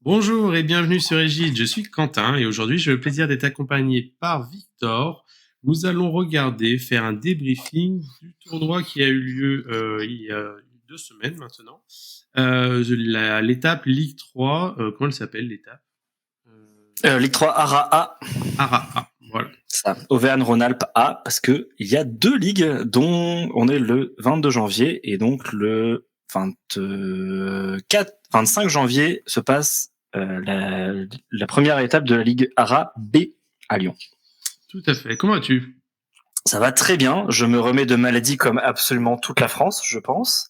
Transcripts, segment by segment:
Bonjour et bienvenue sur Égide, je suis Quentin et aujourd'hui j'ai le plaisir d'être accompagné par Victor. Nous allons faire un débriefing du tournoi qui a eu lieu il y a 2 semaines maintenant. L'étape Ligue 3, comment elle s'appelle l'étape Ligue 3 ARA A. ARA A, voilà. Ça, Auvergne-Rhône-Alpes A, parce que il y a 2 ligues dont on est le 22 janvier et donc le 25 janvier se passe la première étape de la Ligue ARA B à Lyon. Tout à fait. Comment vas-tu ? Ça va très bien. Je me remets de maladie comme absolument toute la France, je pense.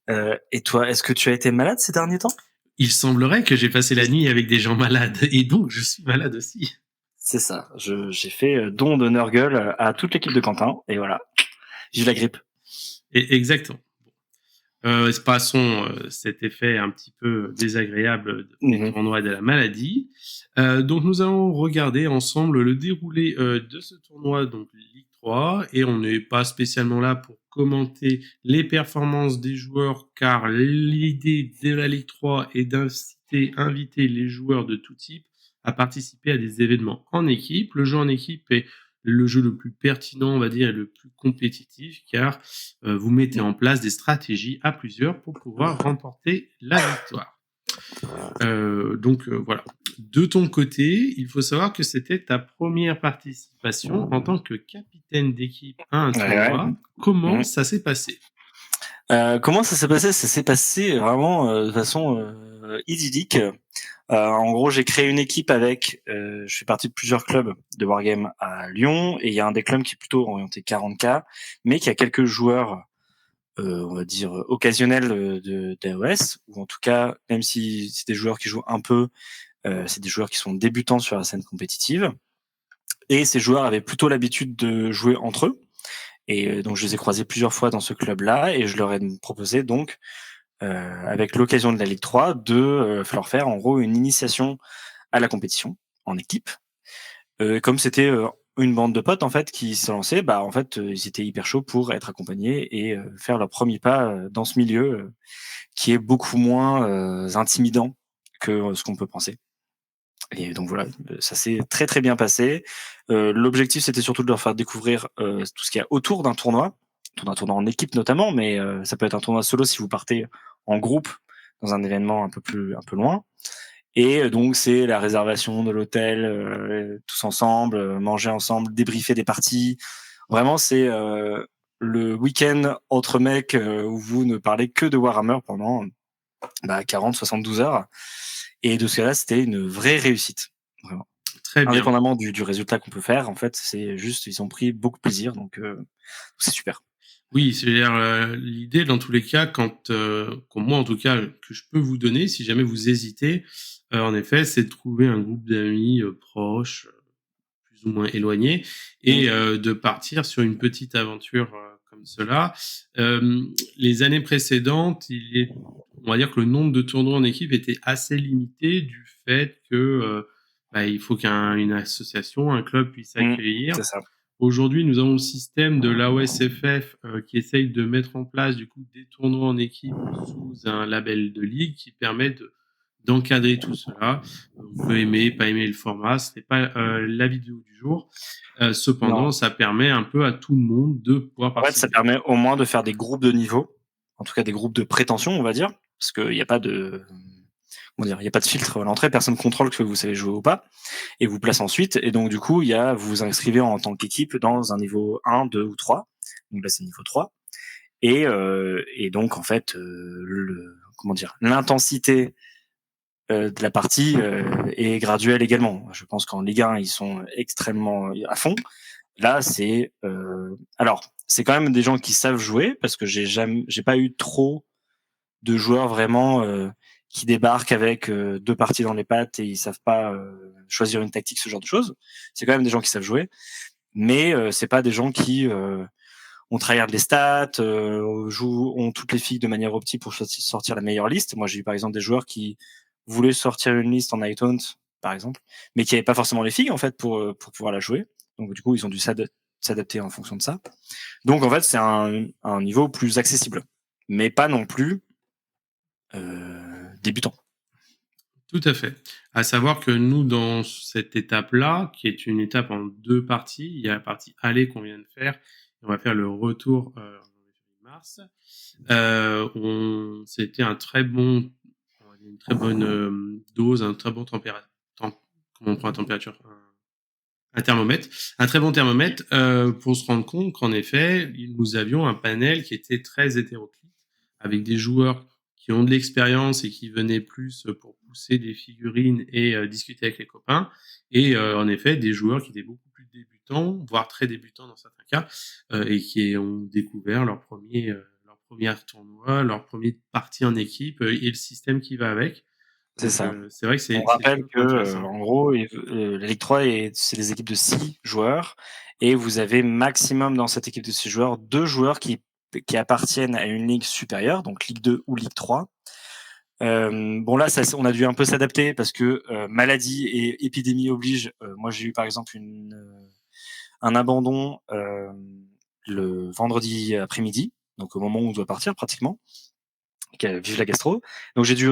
Et toi, est-ce que tu as été malade ces derniers temps ? Il semblerait que j'ai passé la nuit avec des gens malades et donc je suis malade aussi. C'est ça. J'ai fait don de Nurgle à toute l'équipe de Quentin et voilà, j'ai eu la grippe. Exactement. Passons cet effet un petit peu désagréable des tournois de la maladie. Donc nous allons regarder ensemble le déroulé de ce tournoi, donc Ligue 3, et on n'est pas spécialement là pour commenter les performances des joueurs, car l'idée de la Ligue 3 est inviter les joueurs de tout type à participer à des événements en équipe. Le jeu en équipe est le jeu le plus pertinent, on va dire, et le plus compétitif, car vous mettez en place des stratégies à plusieurs pour pouvoir remporter la victoire. Voilà. De ton côté, il faut savoir que c'était ta première participation en tant que capitaine d'équipe à un tournoi. Ouais. Comment ça s'est passé ? Comment ça s'est passé ? Ça s'est passé vraiment de façon idyllique. En gros, j'ai créé une équipe avec. Je suis parti de plusieurs clubs de wargame à Lyon et il y a un des clubs qui est plutôt orienté 40K, mais qui a quelques joueurs, on va dire occasionnels de d'AOS, ou en tout cas, même si c'est des joueurs qui jouent un peu, c'est des joueurs qui sont débutants sur la scène compétitive. Et ces joueurs avaient plutôt l'habitude de jouer entre eux. Et donc je les ai croisés plusieurs fois dans ce club-là et je leur ai proposé donc, avec l'occasion de la Ligue 3, de leur faire en gros une initiation à la compétition en équipe. Comme c'était une bande de potes en fait qui se lançaient, bah en fait ils étaient hyper chauds pour être accompagnés et faire leur premier pas dans ce milieu qui est beaucoup moins intimidant que ce qu'on peut penser. Et donc voilà, ça s'est très très bien passé. L'objectif c'était surtout de leur faire découvrir tout ce qu'il y a autour d'un tournoi en équipe notamment, mais ça peut être un tournoi solo si vous partez en groupe dans un événement un peu loin. Et donc c'est la réservation de l'hôtel, tous ensemble, manger ensemble, débriefer des parties. Vraiment c'est le week-end entre mecs où vous ne parlez que de Warhammer pendant 40-72 heures. Et de ce cas-là, c'était une vraie réussite. Vraiment. Très bien. Indépendamment du résultat qu'on peut faire, en fait, c'est juste, ils ont pris beaucoup de plaisir, donc c'est super. Oui, c'est-à-dire l'idée dans tous les cas, comme moi en tout cas, que je peux vous donner, si jamais vous hésitez, en effet, c'est de trouver un groupe d'amis proches, plus ou moins éloignés, et de partir sur une petite aventure comme cela. Les années précédentes, on va dire que le nombre de tournois en équipe était assez limité du fait que il faut qu'une association, un club puisse accueillir. C'est ça. Aujourd'hui, nous avons le système de l'AOSFF qui essaye de mettre en place du coup des tournois en équipe sous un label de ligue qui permet d'encadrer tout cela. On peut aimer, pas aimer le format, ce n'est pas la vidéo du jour. Cependant, ça permet un peu à tout le monde de pouvoir participer. En fait, ça permet au moins de faire des groupes de niveau, en tout cas des groupes de prétention, on va dire, parce qu'il n'y a pas de... il n'y a pas de filtre à l'entrée, personne ne contrôle que vous savez jouer ou pas, et vous place ensuite, et donc du coup, vous vous inscrivez en tant qu'équipe dans un niveau 1, 2 ou 3, donc là c'est niveau 3, et donc en fait, l'intensité de la partie est graduelle également. Je pense qu'en Ligue 1, ils sont extrêmement à fond. Là, alors, c'est quand même des gens qui savent jouer, parce que j'ai pas eu trop de joueurs vraiment qui débarquent avec 2 parties dans les pattes et ils savent pas choisir une tactique, ce genre de choses. C'est quand même des gens qui savent jouer, mais c'est pas des gens qui ont tryhard les stats, ont toutes les filles de manière optique pour sortir la meilleure liste. Moi, j'ai eu par exemple des joueurs qui voulaient sortir une liste en Night Hunt, par exemple, mais qui n'avaient pas forcément les filles en fait pour pouvoir la jouer. Donc du coup, ils ont dû s'adapter en fonction de ça. Donc en fait, c'est un niveau plus accessible, mais pas non plus débutant. Tout à fait. À savoir que nous, dans cette étape-là, qui est une étape en 2 parties, il y a la partie aller qu'on vient de faire, et on va faire le retour en mars. C'était un très bon, une très bonne dose, un très bon température. Comment on prend la température? Un thermomètre, un très bon thermomètre, pour se rendre compte qu'en effet, nous avions un panel qui était très hétéroclite, avec des joueurs qui ont de l'expérience et qui venaient plus pour pousser des figurines et discuter avec les copains, et en effet, des joueurs qui étaient beaucoup plus débutants, voire très débutants dans certains cas, et qui ont découvert leur premier tournoi, leur première partie en équipe, et le système qui va avec. C'est Donc, ça. c'est vrai que On c'est rappelle que, super intéressant. en gros, la Ligue 3 c'est des équipes de 6 joueurs et vous avez maximum dans cette équipe de 6 joueurs 2 joueurs qui appartiennent à une ligue supérieure, donc Ligue 2 ou Ligue 3. Bon là, on a dû un peu s'adapter parce que maladie et épidémie oblige. Moi, j'ai eu par exemple un abandon le vendredi après-midi, donc au moment où on doit partir pratiquement. Vive la gastro. Donc j'ai dû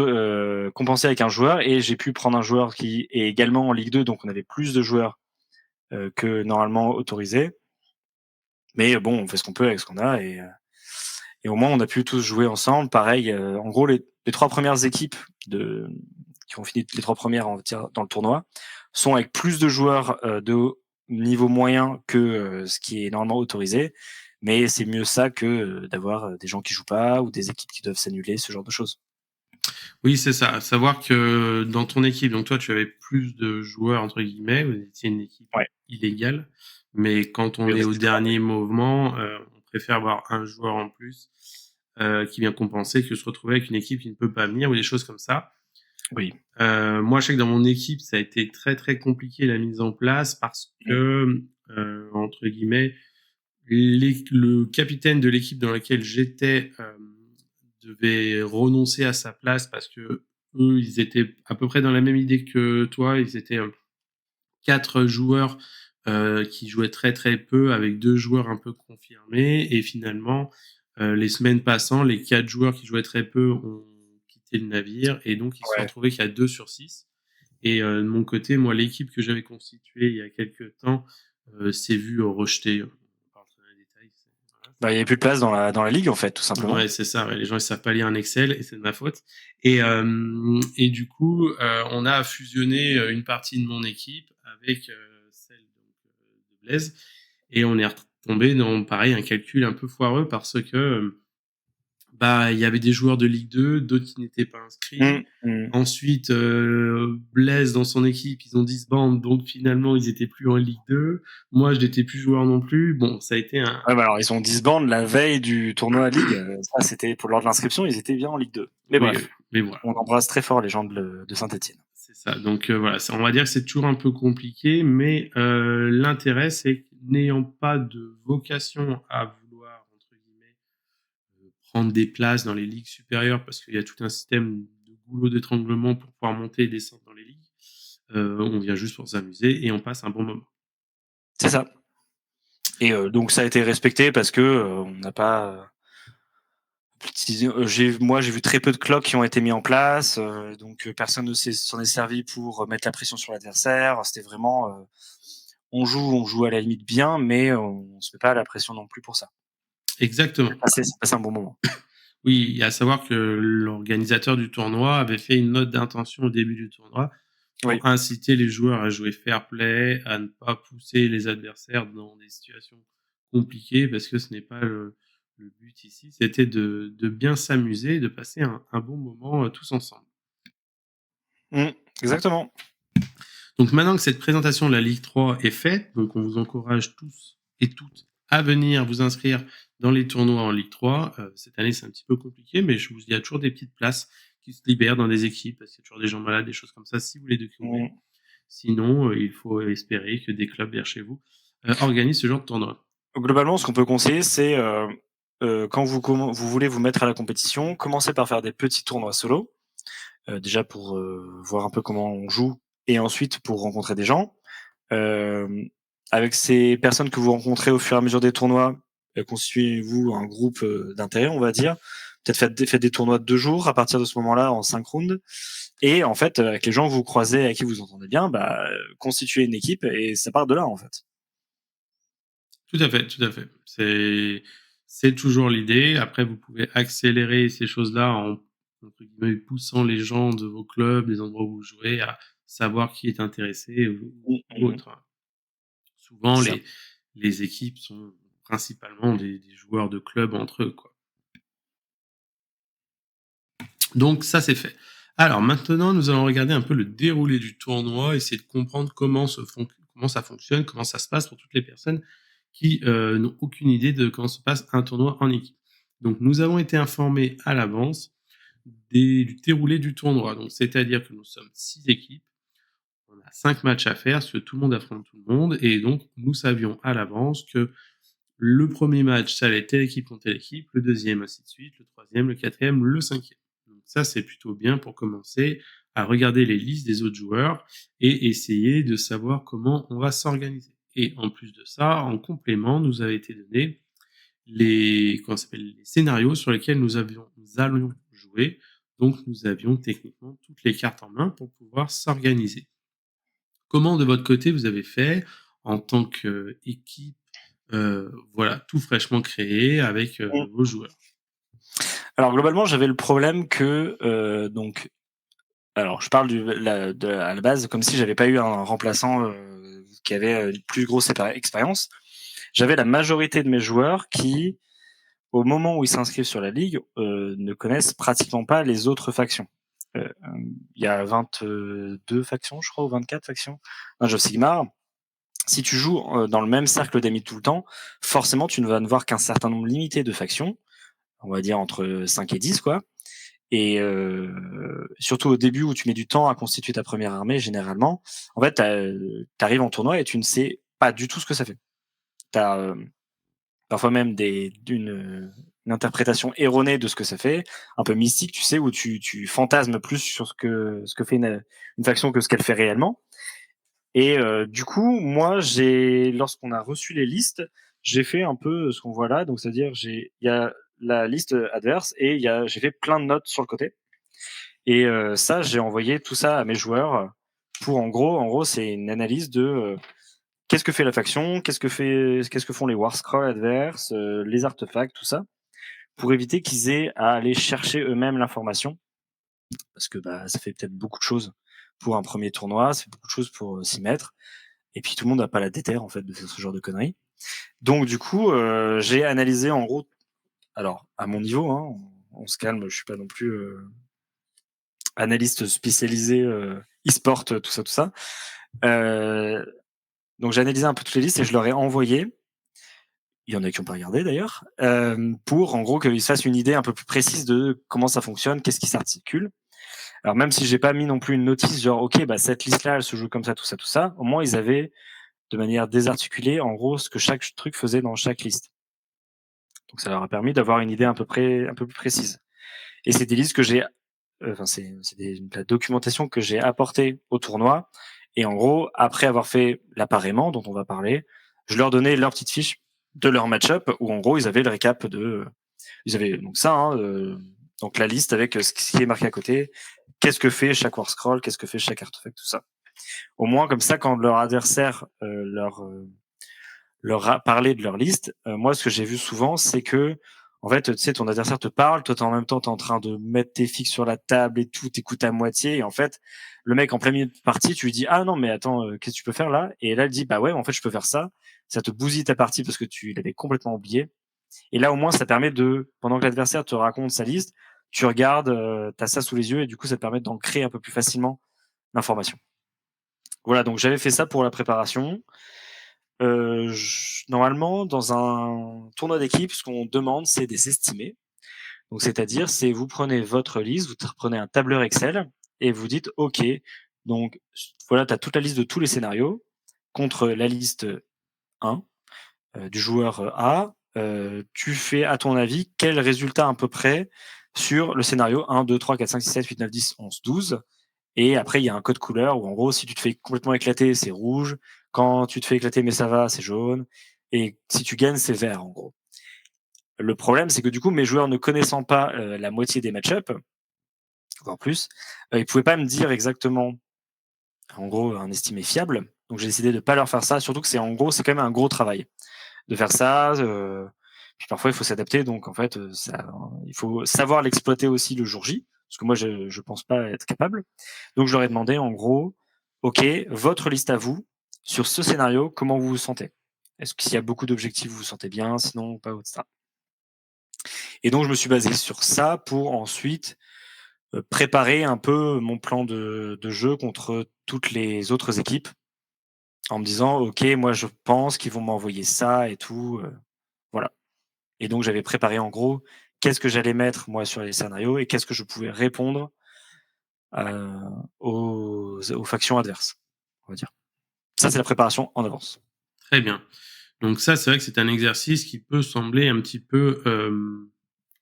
compenser avec un joueur et j'ai pu prendre un joueur qui est également en Ligue 2, donc on avait plus de joueurs que normalement autorisés. Mais bon, on fait ce qu'on peut avec ce qu'on a et au moins on a pu tous jouer ensemble. Pareil, en gros les 3 premières équipes qui ont fini les 3 premières dans le tournoi sont avec plus de joueurs de niveau moyen que ce qui est normalement autorisé. Mais c'est mieux ça que d'avoir des gens qui jouent pas ou des équipes qui doivent s'annuler, ce genre de choses. Oui, c'est ça. À savoir que dans ton équipe, donc toi, tu avais plus de joueurs, entre guillemets, vous étiez une équipe Ouais. illégale, mais quand on Oui, est au c'est ça. dernier mouvement, on préfère avoir un joueur en plus qui vient compenser que se retrouver avec une équipe qui ne peut pas venir ou des choses comme ça. Oui. Moi, je sais que dans mon équipe, ça a été très très compliqué la mise en place parce que, entre guillemets, le capitaine de l'équipe dans laquelle j'étais devait renoncer à sa place parce que eux, ils étaient à peu près dans la même idée que toi. Ils étaient 4 joueurs qui jouaient très très peu avec 2 joueurs un peu confirmés. Et finalement, les semaines passant, les 4 joueurs qui jouaient très peu ont quitté le navire et donc ils se sont retrouvés qu'à 2 sur 6. Et de mon côté, moi, l'équipe que j'avais constituée il y a quelques temps s'est vue rejetée. Bah, il n'y avait plus de place dans la ligue, en fait, tout simplement. Ouais, c'est ça. Ouais. Les gens ils savent pas lire un Excel et c'est de ma faute. Et du coup, on a fusionné une partie de mon équipe avec celle de Blaise et on est retombé dans pareil un calcul un peu foireux parce que bah il y avait des joueurs de Ligue 2, d'autres qui n'étaient pas inscrits. Ensuite, Blaise dans son équipe, ils ont disband, donc finalement ils étaient plus en Ligue 2. Moi, je n'étais plus joueur non plus. Bon, ça a été un. Ouais, bah alors ils ont disband la veille du tournoi à Ligue. Ça, c'était pour lors de l'inscription, ils étaient bien en Ligue 2. Mais Oui, bref, mais voilà. on embrasse très fort les gens de Saint-Etienne. C'est ça. Donc voilà, on va dire que c'est toujours un peu compliqué, mais l'intérêt, c'est que n'ayant pas de vocation à vouloir, entre guillemets, prendre des places dans les ligues supérieures, parce qu'il y a tout un système de goulot d'étranglement pour pouvoir monter et descendre dans les ligues, on vient juste pour s'amuser et on passe un bon moment. C'est ça. Et donc ça a été respecté parce que on n'a pas... Moi, j'ai vu très peu de clocks qui ont été mis en place, donc personne ne s'en est servi pour mettre la pression sur l'adversaire. C'était vraiment, on joue à la limite bien, mais on se met pas la pression non plus pour ça. Exactement. C'est passé un bon moment. Oui, à savoir que l'organisateur du tournoi avait fait une note d'intention au début du tournoi pour inciter les joueurs à jouer fair play, à ne pas pousser les adversaires dans des situations compliquées, parce que ce n'est pas le but ici. C'était de bien s'amuser, de passer un bon moment tous ensemble. Exactement. Donc maintenant que cette présentation de la Ligue 3 est faite, donc on vous encourage tous et toutes à venir vous inscrire dans les tournois en Ligue 3. Cette année, c'est un petit peu compliqué, mais il y a toujours des petites places qui se libèrent dans des équipes, parce qu'il y a toujours des gens malades, des choses comme ça, si vous voulez découvrir. Sinon, il faut espérer que des clubs vers chez vous organisent ce genre de tournoi. Globalement, ce qu'on peut conseiller, c'est quand vous voulez vous mettre à la compétition, commencez par faire des petits tournois solo, déjà pour voir un peu comment on joue, et ensuite pour rencontrer des gens. Avec ces personnes que vous rencontrez au fur et à mesure des tournois, constituez-vous un groupe d'intérêt, on va dire, peut-être faites des tournois de 2 jours à partir de ce moment-là en 5 rounds. Et en fait, avec les gens que vous croisez, avec qui vous entendez bien, constituez une équipe et ça part de là, en fait. Tout à fait, tout à fait. C'est toujours l'idée. Après, vous pouvez accélérer ces choses-là en entre guillemets, poussant les gens de vos clubs, des endroits où vous jouez, à savoir qui est intéressé ou autre. Souvent, les équipes sont principalement des joueurs de club entre eux, quoi. Donc ça, c'est fait. Alors maintenant, nous allons regarder un peu le déroulé du tournoi, essayer de comprendre comment ça fonctionne, comment ça se passe pour toutes les personnes qui n'ont aucune idée de comment se passe un tournoi en équipe. Donc nous avons été informés à l'avance du déroulé du tournoi. Donc c'est-à-dire que nous sommes 6 équipes, on a 5 matchs à faire, parce que tout le monde affronte tout le monde, et donc nous savions à l'avance que le premier match, ça allait être telle équipe contre telle équipe, le deuxième, ainsi de suite, le troisième, le quatrième, le cinquième. Donc ça, c'est plutôt bien pour commencer à regarder les listes des autres joueurs et essayer de savoir comment on va s'organiser. Et en plus de ça, en complément, nous avait été donné les scénarios sur lesquels nous allions jouer. Donc nous avions techniquement toutes les cartes en main pour pouvoir s'organiser. Comment de votre côté vous avez fait en tant qu'équipe, voilà, tout fraîchement créé avec vos joueurs? Alors globalement, j'avais le problème que alors je parle à la base comme si j'avais pas eu un remplaçant qui avait une plus grosse expérience. J'avais la majorité de mes joueurs qui, au moment où ils s'inscrivent sur la ligue, ne connaissent pratiquement pas les autres factions. Il y a 22 factions, je crois, ou 24 factions dans Age of Sigmar. Si tu joues dans le même cercle d'amis tout le temps, forcément, tu ne vas ne voir qu'un certain nombre limité de factions, on va dire entre 5 et 10, quoi. Et surtout au début où tu mets du temps à constituer ta première armée, généralement, en fait, t'arrives en tournoi et tu ne sais pas du tout ce que ça fait. T'as parfois même une interprétation erronée de ce que ça fait, un peu mystique, tu sais, où tu fantasmes plus sur ce que fait une faction que ce qu'elle fait réellement. Et du coup, moi, lorsqu'on a reçu les listes, j'ai fait un peu ce qu'on voit là. Donc, c'est-à-dire, il y a la liste adverse et j'ai fait plein de notes sur le côté. Et ça, j'ai envoyé tout ça à mes joueurs pour, en gros, c'est une analyse de qu'est-ce que fait la faction, qu'est-ce que font les war scrolls adverses, les artefacts, tout ça, pour éviter qu'ils aient à aller chercher eux-mêmes l'information, parce que ça fait peut-être beaucoup de choses pour un premier tournoi, ça fait beaucoup de choses pour s'y mettre, et puis tout le monde n'a pas la déterre en fait de faire ce genre de conneries. Donc du coup, j'ai analysé en gros, alors à mon niveau, hein, on se calme, je suis pas non plus analyste spécialisé e-sport, tout ça. Donc j'ai analysé un peu toutes les listes et je leur ai envoyé. Il y en a qui n'ont pas regardé d'ailleurs, pour en gros qu'ils se fassent une idée un peu plus précise de comment ça fonctionne, qu'est-ce qui s'articule. Alors même si j'ai pas mis non plus une notice genre ok cette liste là elle se joue comme ça, tout ça, au moins ils avaient de manière désarticulée en gros ce que chaque truc faisait dans chaque liste. Donc ça leur a permis d'avoir une idée un peu plus précise. Et c'est des listes que j'ai, c'est la documentation que j'ai apportée au tournoi. Et en gros, après avoir fait l'appareillement dont on va parler, je leur donnais leur petite fiche de leur match-up où en gros ils avaient le récap ils avaient donc ça, donc la liste avec ce qui est marqué à côté, qu'est-ce que fait chaque war scroll, qu'est-ce que fait chaque artefact, tout ça. Au moins comme ça, quand leur adversaire leur a parlé de leur liste, moi ce que j'ai vu souvent, c'est que en fait, tu sais, ton adversaire te parle, toi en même temps t'es en train de mettre tes fixes sur la table et tout, t'écoutes à moitié, et en fait, le mec en plein milieu de partie, tu lui dis ah non mais attends, qu'est-ce que tu peux faire là? Et là il dit bah ouais, en fait je peux faire ça. Ça te bousille ta partie parce que tu l'avais complètement oublié. Et là au moins ça permet de, pendant que l'adversaire te raconte sa liste, tu regardes, t'as ça sous les yeux et du coup ça te permet d'ancrer un peu plus facilement l'information. Voilà, donc j'avais fait ça pour la préparation. Normalement, dans un tournoi d'équipe, ce qu'on demande, c'est des estimés. Donc, c'est-à-dire, c'est vous prenez votre liste, vous prenez un tableur Excel et vous dites, OK, donc voilà, tu as toute la liste de tous les scénarios contre la liste 1 du joueur A. Tu fais, à ton avis, quel résultat à peu près sur le scénario 1, 2, 3, 4, 5, 6, 7, 8, 9, 10, 11, 12. Et après, il y a un code couleur où, en gros, si tu te fais complètement éclater, c'est rouge. Quand tu te fais éclater, mais ça va, c'est jaune. Et si tu gagnes, c'est vert, en gros. Le problème, c'est que du coup, mes joueurs ne connaissant pas la moitié des match-up, voire plus, ils pouvaient pas me dire exactement, en gros, un estimé fiable. Donc j'ai décidé de pas leur faire ça, surtout que c'est quand même un gros travail de faire ça. Puis parfois il faut s'adapter, donc en fait, il faut savoir l'exploiter aussi le jour J, parce que moi je pense pas être capable. Donc je leur ai demandé en gros, ok, votre liste à vous sur ce scénario, comment vous vous sentez? Est-ce que s'il y a beaucoup d'objectifs, vous vous sentez bien, sinon pas, etc. Et donc je me suis basé sur ça pour ensuite préparer un peu mon plan de jeu contre toutes les autres équipes en me disant ok, moi je pense qu'ils vont m'envoyer ça et tout, voilà. Et donc j'avais préparé en gros qu'est-ce que j'allais mettre moi sur les scénarios et qu'est-ce que je pouvais répondre aux factions adverses, on va dire. Ça c'est la préparation en avance. Très bien. Donc ça, c'est vrai que c'est un exercice qui peut sembler un petit peu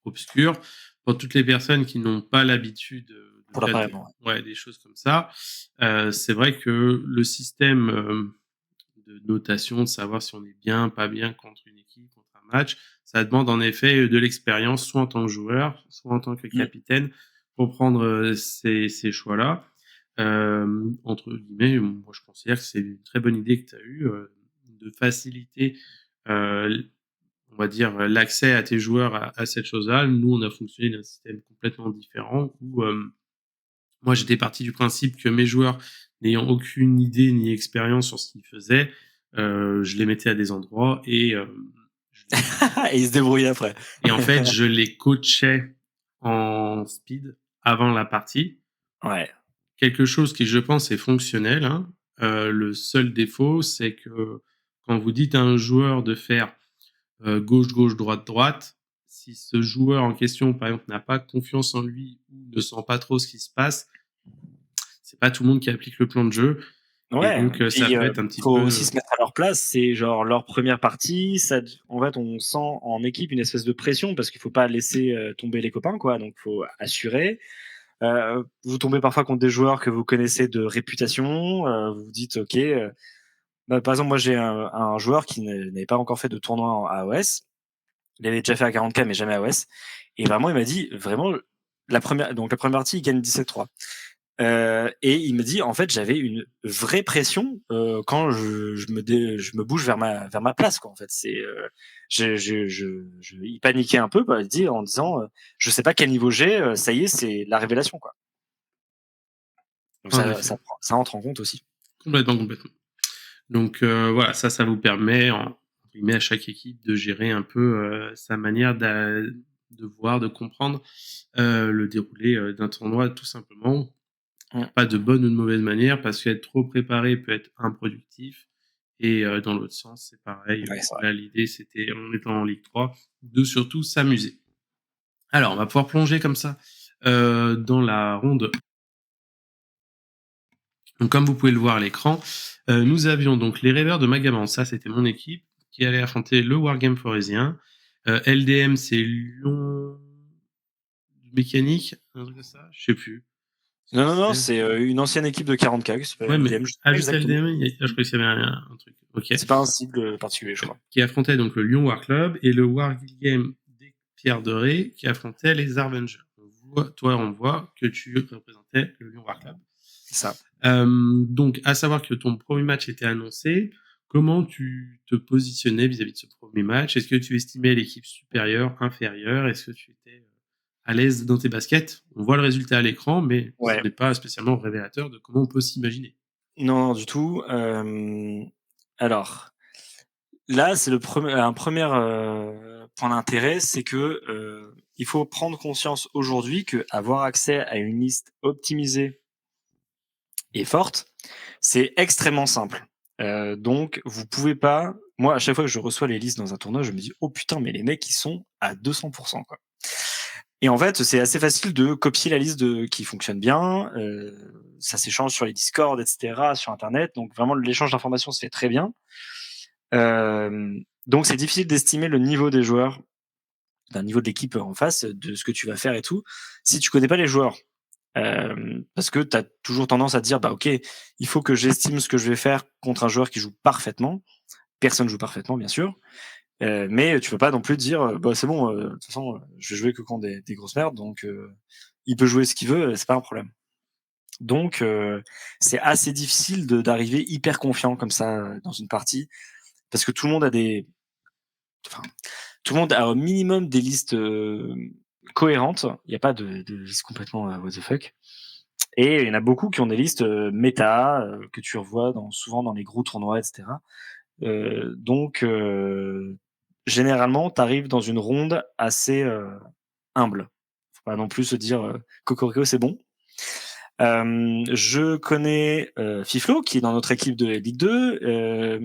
obscur pour toutes les personnes qui n'ont pas l'habitude Pour l'appareillement. des choses comme ça. C'est vrai que le système de notation, de savoir si on est bien, pas bien contre une équipe, contre un match, ça demande en effet de l'expérience, soit en tant que joueur, soit en tant que capitaine, pour prendre ces choix-là. Entre guillemets, moi je considère que c'est une très bonne idée que tu as eue, de faciliter, on va dire, l'accès à tes joueurs à cette chose-là. Nous, on a fonctionné d'un système complètement différent où moi, j'étais parti du principe que mes joueurs, n'ayant aucune idée ni expérience sur ce qu'ils faisaient, je les mettais à des endroits et et ils se débrouillaient après. Et en fait, je les coachais en speed avant la partie. Ouais. Quelque chose qui, je pense, est fonctionnel. Hein. Le seul défaut, c'est que quand vous dites à un joueur de faire gauche-gauche, droite-droite, si ce joueur en question, par exemple, n'a pas confiance en lui ou ne sent pas trop ce qui se passe, c'est pas tout le monde qui applique le plan de jeu. Ouais, et donc, ça peut être un petit faut peu... aussi se mettre à leur place. C'est genre leur première partie. Ça, en fait, on sent en équipe une espèce de pression parce qu'il faut pas laisser tomber les copains, quoi. Donc, faut assurer. Vous tombez parfois contre des joueurs que vous connaissez de réputation. Vous vous dites, ok. Par exemple, moi, j'ai un joueur qui n'avait pas encore fait de tournoi à AOS. Il avait déjà fait à 40K, mais jamais à AOS. Et vraiment, il m'a dit, vraiment, la première partie, il gagne 17-3. Et il me dit, en fait, j'avais une vraie pression quand je me bouge vers ma place, quoi. En fait, c'est, il paniquait un peu, bah, en disant, je sais pas quel niveau j'ai, ça y est, c'est la révélation, quoi. Donc ça entre en compte aussi. Complètement. Donc voilà, ça vous permet à chaque équipe de gérer un peu sa manière de voir, de comprendre le déroulé d'un tournoi, tout simplement. Pas de bonne ou de mauvaise manière, parce qu'être trop préparé peut être improductif. Et dans l'autre sens, c'est pareil. Ouais, c'est vrai. Là, l'idée, c'était, en étant en Ligue 3, de surtout s'amuser. Alors, on va pouvoir plonger comme ça dans la ronde. Donc, comme vous pouvez le voir à l'écran, nous avions donc les Rêveurs de Magaman, ça c'était mon équipe, qui allait affronter le Wargame Forésien. LDM, c'est Lyon Mécanique, un truc comme ça, je sais plus. Non, c'est une ancienne équipe de 40K qui s'appelle LDM. Juste LDM, je crois qu'il y avait un truc. Okay. C'est pas un cible particulier, je crois. Qui affrontait donc le Lyon War Club et le Wargame des Pierres Dorées qui affrontait les Avengers. On voit que tu représentais le Lyon War Club. C'est ça. Donc, à savoir que ton premier match était annoncé, comment tu te positionnais vis-à-vis de ce premier match? Est-ce que tu estimais l'équipe supérieure, inférieure? Est-ce que tu étais à l'aise dans tes baskets? On voit le résultat à l'écran, mais ce n'est pas spécialement révélateur de comment on peut s'imaginer. Non, du tout. Alors, là, c'est un premier point d'intérêt, c'est que il faut prendre conscience aujourd'hui que avoir accès à une liste optimisée et forte, c'est extrêmement simple. Donc, vous pouvez pas. Moi, à chaque fois que je reçois les listes dans un tournoi, je me dis oh putain, mais les mecs ils sont à 200%, quoi. Et en fait, c'est assez facile de copier la liste qui fonctionne bien. Ça s'échange sur les Discord, etc., sur Internet. Donc vraiment, l'échange d'informations se fait très bien. Donc c'est difficile d'estimer le niveau des joueurs, d'un niveau de l'équipe en face, de ce que tu vas faire et tout, si tu connais pas les joueurs. Parce que tu as toujours tendance à te dire, bah ok, il faut que j'estime ce que je vais faire contre un joueur qui joue parfaitement. Personne joue parfaitement, bien sûr. Mais tu peux pas non plus dire bah c'est bon, de toute façon je vais jouer que contre des grosses merdes, donc il peut jouer ce qu'il veut, c'est pas un problème. Donc c'est assez difficile d'arriver hyper confiant comme ça dans une partie, parce que tout le monde a tout le monde a au minimum des listes cohérentes. Il n'y a pas de liste complètement what the fuck. Et il y en a beaucoup qui ont des listes méta que tu revois souvent dans les gros tournois, etc. Donc généralement, tu arrives dans une ronde assez humble. Faut pas non plus se dire Cocorico, c'est bon. Je connais Fiflo, qui est dans notre équipe de Ligue 2.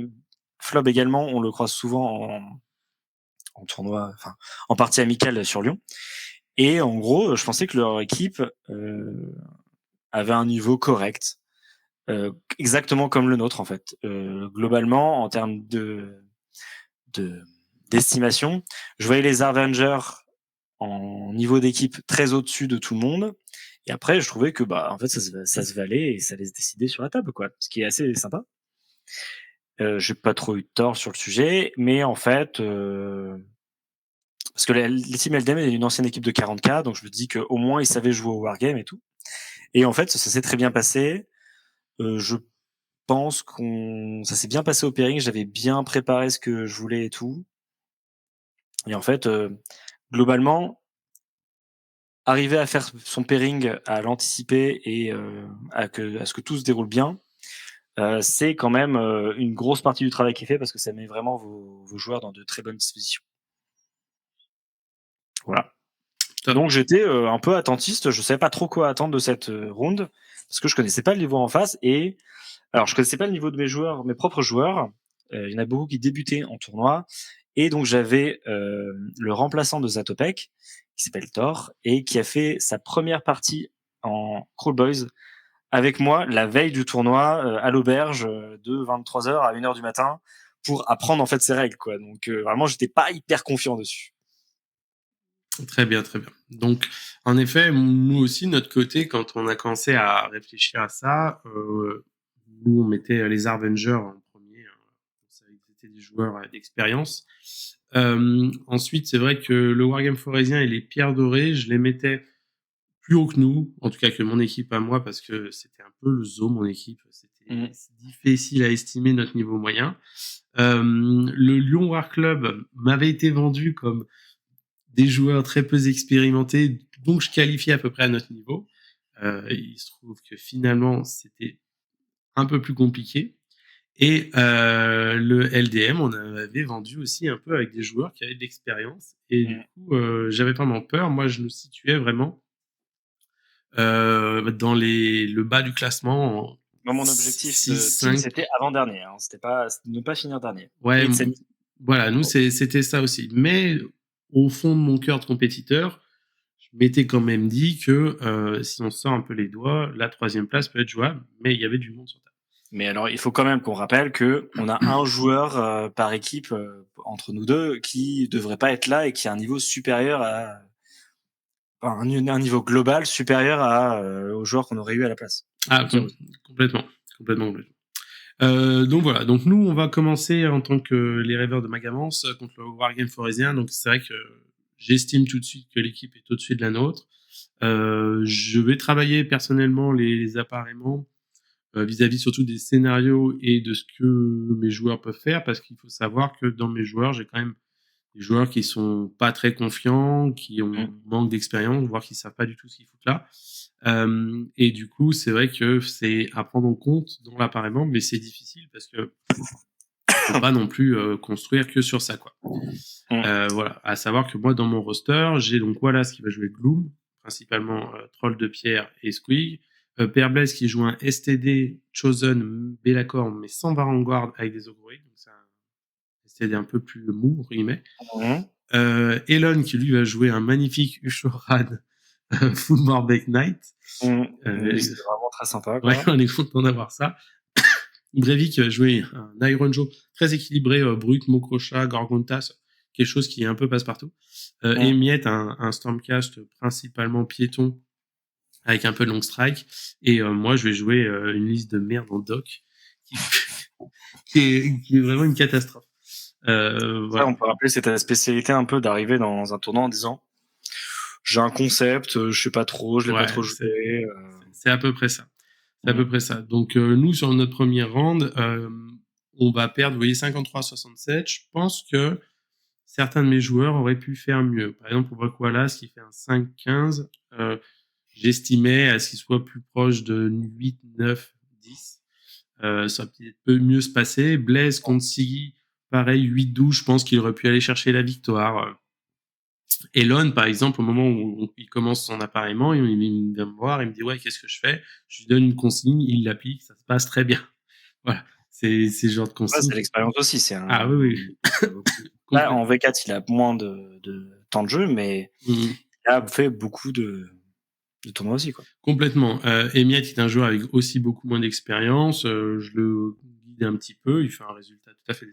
Flob également, on le croise souvent en tournoi, enfin en partie amicale sur Lyon. Et en gros, je pensais que leur équipe avait un niveau correct, exactement comme le nôtre en fait. Globalement, en termes d'estimation, je voyais les Avengers en niveau d'équipe très au-dessus de tout le monde. Et après, je trouvais que en fait, ça se valait et ça allait se décider sur la table, quoi. Ce qui est assez sympa. J'ai pas trop eu de tort sur le sujet, mais en fait, parce que les Team LDM est une ancienne équipe de 40K, donc je me dis qu'au moins ils savaient jouer au Wargame et tout. Et en fait, ça s'est très bien passé. Je pense ça s'est bien passé au pairing. J'avais bien préparé ce que je voulais et tout. Et en fait, globalement, arriver à faire son pairing, à l'anticiper et à ce que tout se déroule bien, c'est quand même une grosse partie du travail qui est fait, parce que ça met vraiment vos joueurs dans de très bonnes dispositions. Voilà. Donc j'étais un peu attentiste, je savais pas trop quoi attendre de cette round, parce que je connaissais pas le niveau en face, et alors je connaissais pas le niveau de mes propres joueurs. Il y en a beaucoup qui débutaient en tournoi, et donc j'avais le remplaçant de Zatopek, qui s'appelle Thor, et qui a fait sa première partie en Crawl Boys avec moi la veille du tournoi à l'auberge de 23h à 1h du matin pour apprendre en fait ses règles, quoi. Donc vraiment j'étais pas hyper confiant dessus. Très bien, très bien. Donc, en effet, nous aussi, de notre côté, quand on a commencé à réfléchir à ça, nous, on mettait les Avengers en premier. C'était des joueurs d'expérience. Ensuite, c'est vrai que le Wargame forésien et les pierres dorées, je les mettais plus haut que nous, en tout cas que mon équipe à moi, parce que c'était un peu le zoo, mon équipe. C'était difficile à estimer notre niveau moyen. Le Lyon War Club m'avait été vendu comme des joueurs très peu expérimentés, donc je qualifiais à peu près à notre niveau. Il se trouve que finalement, c'était un peu plus compliqué. Et le LDM, on avait vendu aussi un peu avec des joueurs qui avaient de l'expérience. Et du coup, j'avais vraiment peur. Moi, je nous situais vraiment dans le bas du classement. Mon objectif c'était avant-dernier. Hein. C'était ne pas finir dernier. Ouais, voilà, nous, c'était ça aussi. Mais au fond de mon cœur de compétiteur, je m'étais quand même dit que si on sort un peu les doigts, la 3e place peut être jouable, mais il y avait du monde sur table. Mais alors, il faut quand même qu'on rappelle que on a un joueur par équipe entre nous deux qui devrait pas être là et qui a un niveau supérieur à un niveau global supérieur aux joueurs qu'on aurait eu à la place. Ah, complètement. Donc voilà, donc nous on va commencer en tant que les rêveurs de Magamance contre le Wargame forésien. Donc c'est vrai que j'estime tout de suite que l'équipe est au-dessus de la nôtre. Je vais travailler personnellement les appareillements vis-à-vis surtout des scénarios et de ce que mes joueurs peuvent faire, parce qu'il faut savoir que dans mes joueurs, j'ai quand même des joueurs qui sont pas très confiants, qui manquent d'expérience, voire qui savent pas du tout ce qu'ils foutent là. Et du coup, c'est vrai que c'est à prendre en compte dans l'appareillement, mais c'est difficile parce que faut pas non plus construire que sur ça, quoi. Voilà, à savoir que moi, dans mon roster, j'ai donc Wallace qui va jouer Gloom, principalement Troll de Pierre et Squig. Père Blaise qui joue un STD Chosen Bellacorn, mais sans Vanguard avec des Ogre. Donc c'est un STD un peu plus mou, entre guillemets. Elon qui lui va jouer un magnifique Ushoran Full Morbeck Knight. C'est vraiment très sympa, quoi. Ouais, on est content d'avoir ça. Breivik va jouer un Iron Joe très équilibré, Brut, Mokrocha, Gorgontas, quelque chose qui est un peu passe-partout. Et Miette, un Stormcast principalement piéton, avec un peu de long strike. Et moi, je vais jouer une liste de merde en doc, qui est vraiment une catastrophe. Voilà. Ça, on peut rappeler, c'est ta spécialité un peu d'arriver dans un tournoi en disant j'ai un concept, je sais pas trop, je l'ai pas trop joué. C'est à peu près ça. C'est à peu près ça. Donc nous, sur notre premier round, on va perdre, vous voyez, 53-67. Je pense que certains de mes joueurs auraient pu faire mieux. Par exemple, on voit Koalas qui fait un 5-15. J'estimais à ce qu'il soit plus proche de 8, 9, 10. Ça peut mieux se passer. Blaise contre Siggy, pareil, 8-12. Je pense qu'il aurait pu aller chercher la victoire. Elon, par exemple, au moment où il commence son appareillement, il vient me voir, il me dit ouais, qu'est-ce que je fais? Je lui donne une consigne, il l'applique, ça se passe très bien. Voilà, c'est ce genre de consigne. C'est l'expérience aussi. C'est un... Ah oui, oui. Là, en V4, il a moins de temps de jeu, mais il a fait beaucoup de tournois aussi, quoi. Complètement. Emiat est un joueur avec aussi beaucoup moins d'expérience. Je le guide un petit peu, il fait un résultat tout à fait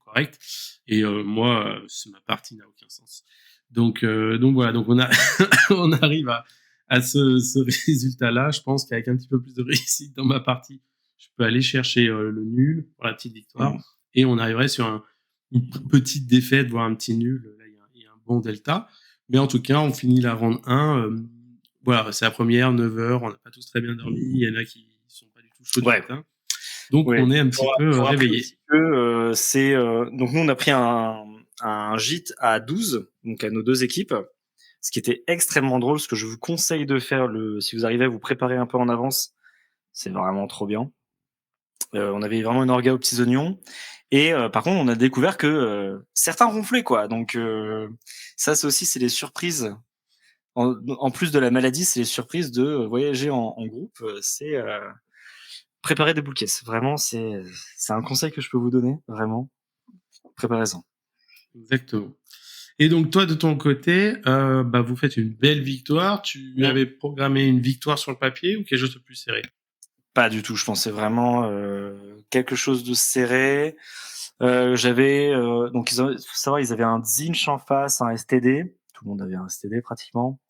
correct. Et moi, ma partie n'a aucun sens. Donc voilà, donc on a on arrive à ce résultat-là. Je pense qu'avec un petit peu plus de réussite dans ma partie, je peux aller chercher le nul pour la petite victoire. Et on arriverait sur une petite défaite, voire un petit nul. Là, il y a un bon delta. Mais en tout cas, on finit la round 1. Voilà, c'est la première, 9h, on n'a pas tous très bien dormi. Il y en a qui sont pas du tout chauds du matin. Donc on est un petit peu réveillés. Donc nous, on a pris un gîte à 12, donc à nos deux équipes, ce qui était extrêmement drôle. Ce que je vous conseille de faire, si vous arrivez à vous préparer un peu en avance, c'est vraiment trop bien. On avait vraiment une orga aux petits oignons. Et par contre, on a découvert que certains ronflaient, quoi. Donc ça, c'est les surprises. En plus de la maladie, c'est les surprises de voyager en groupe. C'est préparer des boules caisses. Vraiment, c'est un conseil que je peux vous donner. Vraiment, préparez-en. Exactement. Et donc toi, de ton côté, vous faites une belle victoire. Tu avais programmé une victoire sur le papier ou quelque chose de plus serré? Pas du tout. Je pensais vraiment quelque chose de serré. J'avais donc faut savoir, ils avaient un Zinch en face, un STD. Tout le monde avait un STD pratiquement.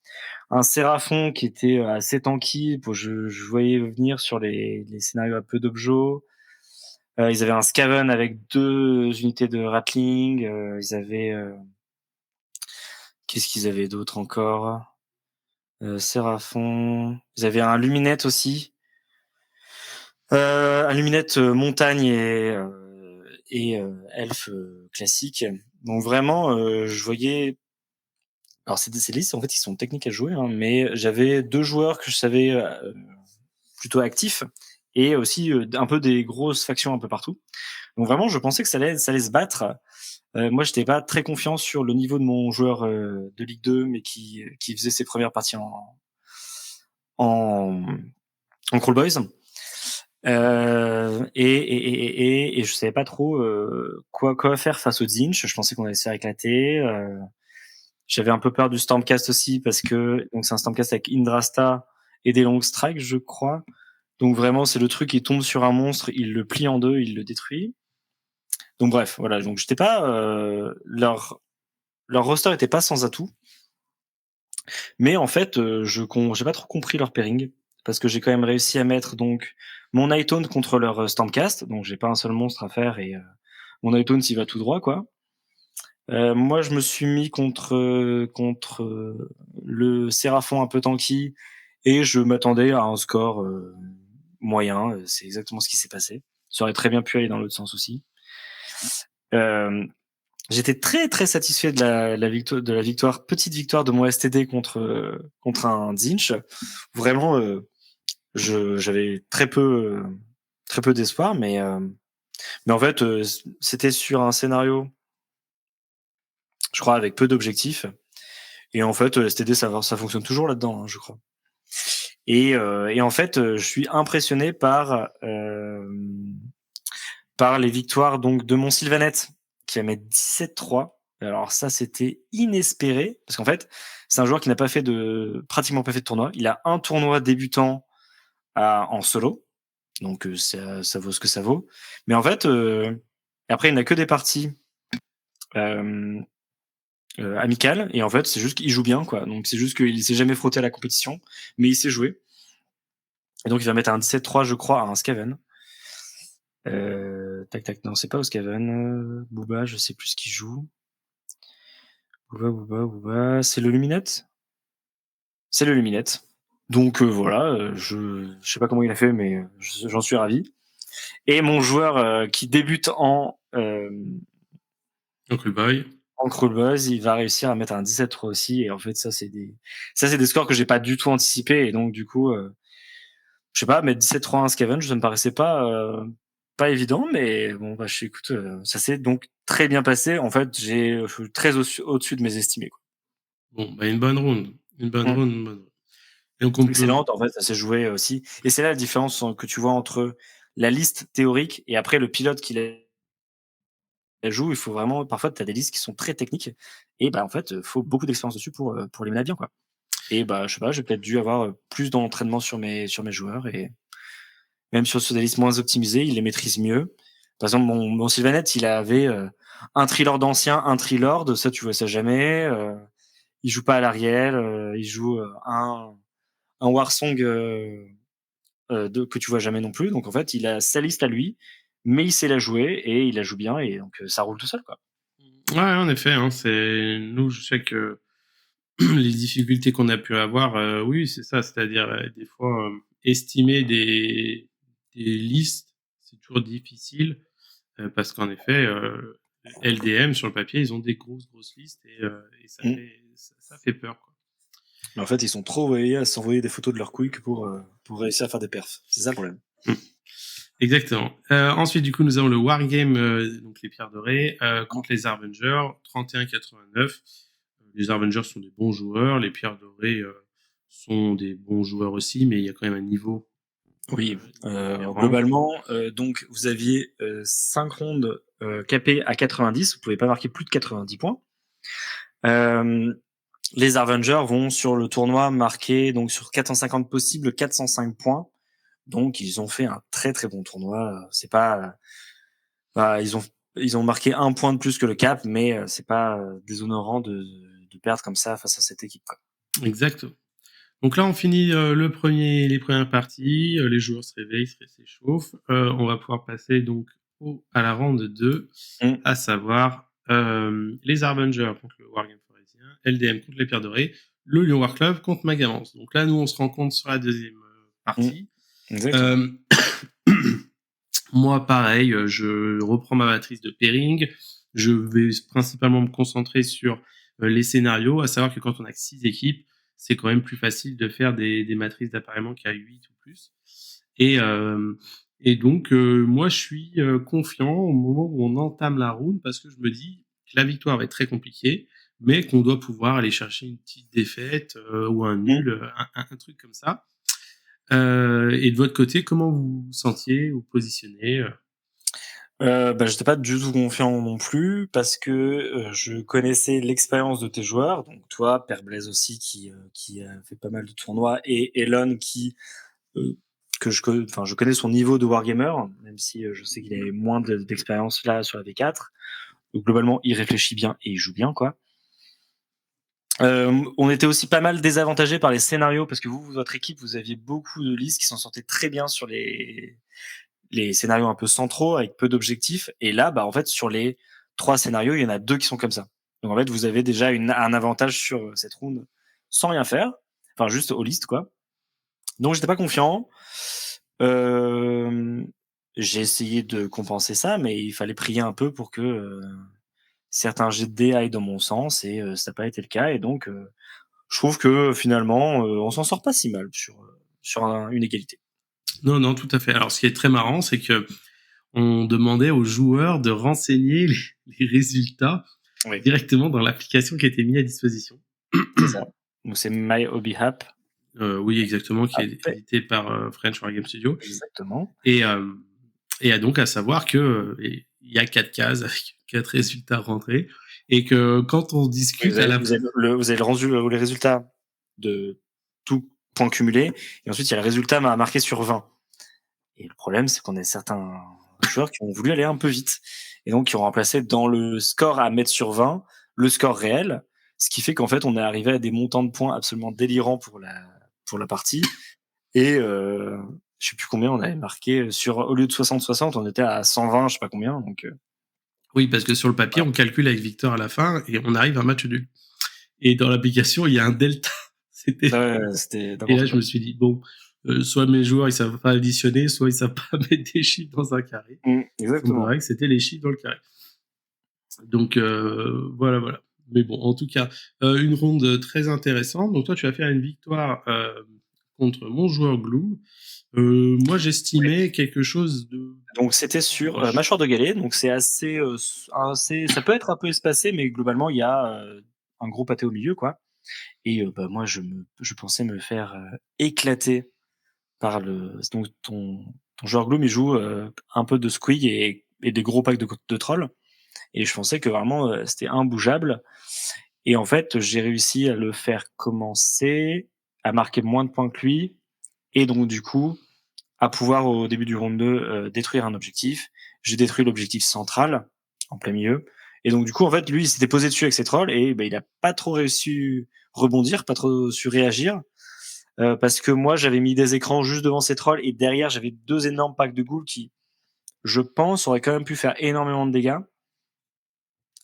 Un Séraphon qui était assez tanky. Je voyais venir sur les scénarios à peu d'objets. Ils avaient un Skaven avec 2 unités de Ratling. Ils avaient qu'est-ce qu'ils avaient d'autre encore? Séraphon. Ils avaient un Luminette aussi. Un Luminette montagne et elfe classique. Donc vraiment, je voyais. Alors ces listes, en fait, ils sont techniques à jouer, hein, mais j'avais 2 joueurs que je savais plutôt actifs et aussi un peu des grosses factions un peu partout. Donc vraiment, je pensais que ça allait se battre. Moi, j'étais pas très confiant sur le niveau de mon joueur de Ligue 2, mais qui faisait ses premières parties en Crawl Boys. Et je savais pas trop quoi faire face aux Zinch. Je pensais qu'on allait se faire éclater. J'avais un peu peur du Stormcast aussi parce que donc c'est un Stormcast avec Indrasta et des long strikes, je crois. Donc vraiment, c'est le truc qui tombe sur un monstre, il le plie en deux, il le détruit. Donc bref, voilà. Donc j'étais pas leur roster était pas sans atout, mais en fait, j'ai pas trop compris leur pairing parce que j'ai quand même réussi à mettre donc mon Nightone contre leur Stormcast, donc j'ai pas un seul monstre à faire et mon Nightone s'y va tout droit, quoi. Moi, je me suis mis contre le Séraphon un peu tanky et je m'attendais à un score moyen. C'est exactement ce qui s'est passé. Ça aurait très bien pu aller dans l'autre sens aussi. J'étais très très satisfait de la victoire, petite victoire de mon STD contre un Zinch. Vraiment, j'avais très peu d'espoir, mais en fait, c'était sur un scénario, je crois, avec peu d'objectifs. Et en fait, STD, ça fonctionne toujours là-dedans, hein, je crois. Et en fait, je suis impressionné par les victoires donc de mon Sylvanette qui a mis 17-3. Alors ça, c'était inespéré parce qu'en fait, c'est un joueur qui n'a pratiquement pas fait de tournoi. Il a un tournoi débutant en solo, donc ça vaut ce que ça vaut. Mais en fait, après, il n'a que des parties amicales et en fait, c'est juste qu'il joue bien, quoi. Donc c'est juste qu'il s'est jamais frotté à la compétition, mais il sait jouer. Et donc il va mettre un 17-3, je crois, à un Skaven. Tac, non, c'est pas Oskaven. Booba, je sais plus ce qu'il joue. Booba, c'est le Luminette. C'est le Luminette. Donc voilà, je sais pas comment il a fait, mais j'en suis ravi. Et mon joueur qui débute en Cruelboy. En Cruelboy, il va réussir à mettre un 17-3 aussi. Et en fait, ça c'est des scores que j'ai pas du tout anticipé. Et donc du coup, je sais pas, mettre 17-3 à un Scavenge, ça me paraissait pas évident, mais bon, bah, écoute, ça s'est donc très bien passé. En fait, je suis très au-dessus de mes estimés, quoi. Bon, bah, une bonne round. Une bonne Mm. round, une bonne round. Et donc, on peut... Excellente, en fait, ça s'est joué aussi. Et c'est là la différence que tu vois entre la liste théorique et après le pilote qui la joue. Il faut vraiment, parfois, tu as des listes qui sont très techniques. Et bah, en fait, faut beaucoup d'expérience dessus pour les mener à bien, quoi. Et bah, je sais pas, j'ai peut-être dû avoir plus d'entraînement sur mes joueurs, et même sur des listes moins optimisées, il les maîtrise mieux. Par exemple, mon Sylvanette, il avait un Trilord ancien, un Trilord, ça tu vois ça jamais. Il joue pas à l'Ariel, il joue un Warsong que tu vois jamais non plus. Donc en fait, il a sa liste à lui, mais il sait la jouer et il la joue bien, et donc ça roule tout seul, quoi. Ouais, en effet, hein, nous, je sais que les difficultés qu'on a pu avoir, oui, c'est ça, c'est-à-dire des fois estimer des listes, c'est toujours difficile parce qu'en effet, LDM sur le papier, ils ont des grosses listes et ça fait peur, quoi. Mais en fait, ils sont trop envoyés à s'envoyer des photos de leur quick pour réussir à faire des perfs. C'est ça le problème. Exactement. Ensuite, du coup, nous avons le Wargame, donc les pierres dorées, contre les Harvengers, 31-89. Les Harvengers sont des bons joueurs, les pierres dorées sont des bons joueurs aussi, mais il y a quand même un niveau. Oui, globalement, donc vous aviez 5 rondes capées à 90, vous pouvez pas marquer plus de 90 points. Les Harvengers vont sur le tournoi marquer, donc sur 450 possibles, 405 points. Donc ils ont fait un très très bon tournoi. C'est pas, ils ont marqué un point de plus que le cap, mais c'est pas déshonorant de perdre comme ça face à cette équipe, quoi. Exactement. Donc là, on finit les premières parties, les joueurs se réveillent, s'échauffent. On va pouvoir passer donc à la ronde 2, à savoir les Harbingers contre le Wargame Forésien, LDM contre les Pierres Dorées, le Lyon War Club contre Magamance. Donc là, nous, on se rencontre sur la deuxième partie. Moi, pareil, je reprends ma matrice de pairing. Je vais principalement me concentrer sur les scénarios, à savoir que quand on a 6 équipes, c'est quand même plus facile de faire des matrices d'appareillement qu'à 8 ou plus. Et donc, moi, je suis confiant au moment où on entame la round parce que je me dis que la victoire va être très compliquée, mais qu'on doit pouvoir aller chercher une petite défaite ou un nul, un truc comme ça. Et de votre côté, comment vous vous sentiez, vous positionnez J'étais pas du tout confiant non plus parce que je connaissais l'expérience de tes joueurs, donc toi, Père Blaise aussi qui a fait pas mal de tournois, et Elon qui je connais son niveau de wargamer, même si je sais qu'il avait moins d'expérience là sur la V4. Donc globalement, il réfléchit bien et il joue bien, quoi. On était aussi pas mal désavantagés par les scénarios parce que votre équipe, vous aviez beaucoup de listes qui s'en sortaient très bien sur les scénarios un peu centraux avec peu d'objectifs. Et là, bah, en fait, sur les 3 scénarios, il y en a 2 qui sont comme ça. Donc, en fait, vous avez déjà un avantage sur cette round sans rien faire. Enfin, juste aux listes, quoi. Donc, j'étais pas confiant. J'ai essayé de compenser ça, mais il fallait prier un peu pour que certains jets de dés aillent dans mon sens, et ça n'a pas été le cas. Et donc, je trouve que finalement, on s'en sort pas si mal sur une égalité. Non, non, tout à fait. Alors, ce qui est très marrant, c'est que on demandait aux joueurs de renseigner les résultats directement dans l'application qui a été mise à disposition. C'est ça. Donc, c'est My Hobby App. Oui, exactement, qui est édité par French Wargame Studio. Exactement. Et donc, à savoir que il y a 4 cases avec 4 résultats rentrés. Et que quand on discute vous avez les résultats de tout point cumulé, et ensuite il y a le résultat marqué sur 20. Et le problème, c'est qu'on a certains joueurs qui ont voulu aller un peu vite, et donc qui ont remplacé dans le score à mettre sur 20 le score réel, ce qui fait qu'en fait on est arrivé à des montants de points absolument délirants pour la partie, et je sais plus combien on avait marqué au lieu de 60-60, on était à 120, je sais pas combien. Donc Oui, parce que sur le papier, on calcule avec Victor à la fin et on arrive à un match nul. Et dans l'application, il y a un delta. c'était Et là, je me suis dit, bon, soit mes joueurs, ils savent pas additionner, soit ils savent pas mettre des chiffres dans un carré. Exactement. C'est vrai que c'était les chiffres dans le carré. Donc, voilà. Mais bon, en tout cas, une ronde très intéressante. Donc, toi, tu as fait une victoire contre mon joueur Gloom. Moi, j'estimais quelque chose de... Donc, c'était sur mâchoire de galet. Donc, c'est assez, ça peut être un peu espacé, mais globalement, il y a un gros pâté au milieu, quoi. Et moi, je pensais me faire éclater par donc ton joueur Gloom, il joue un peu de squig et des gros packs de trolls. Et je pensais que vraiment c'était imbougeable. Et en fait, j'ai réussi à le faire commencer, à marquer moins de points que lui, et donc du coup, à pouvoir au début du round 2 détruire un objectif. J'ai détruit l'objectif central, en plein milieu. Et donc du coup, en fait, lui, il s'était posé dessus avec ses trolls, et il a pas trop réussi rebondir, pas trop su réagir. Parce que moi, j'avais mis des écrans juste devant ces trolls, et derrière, j'avais 2 énormes packs de ghouls qui, je pense, auraient quand même pu faire énormément de dégâts.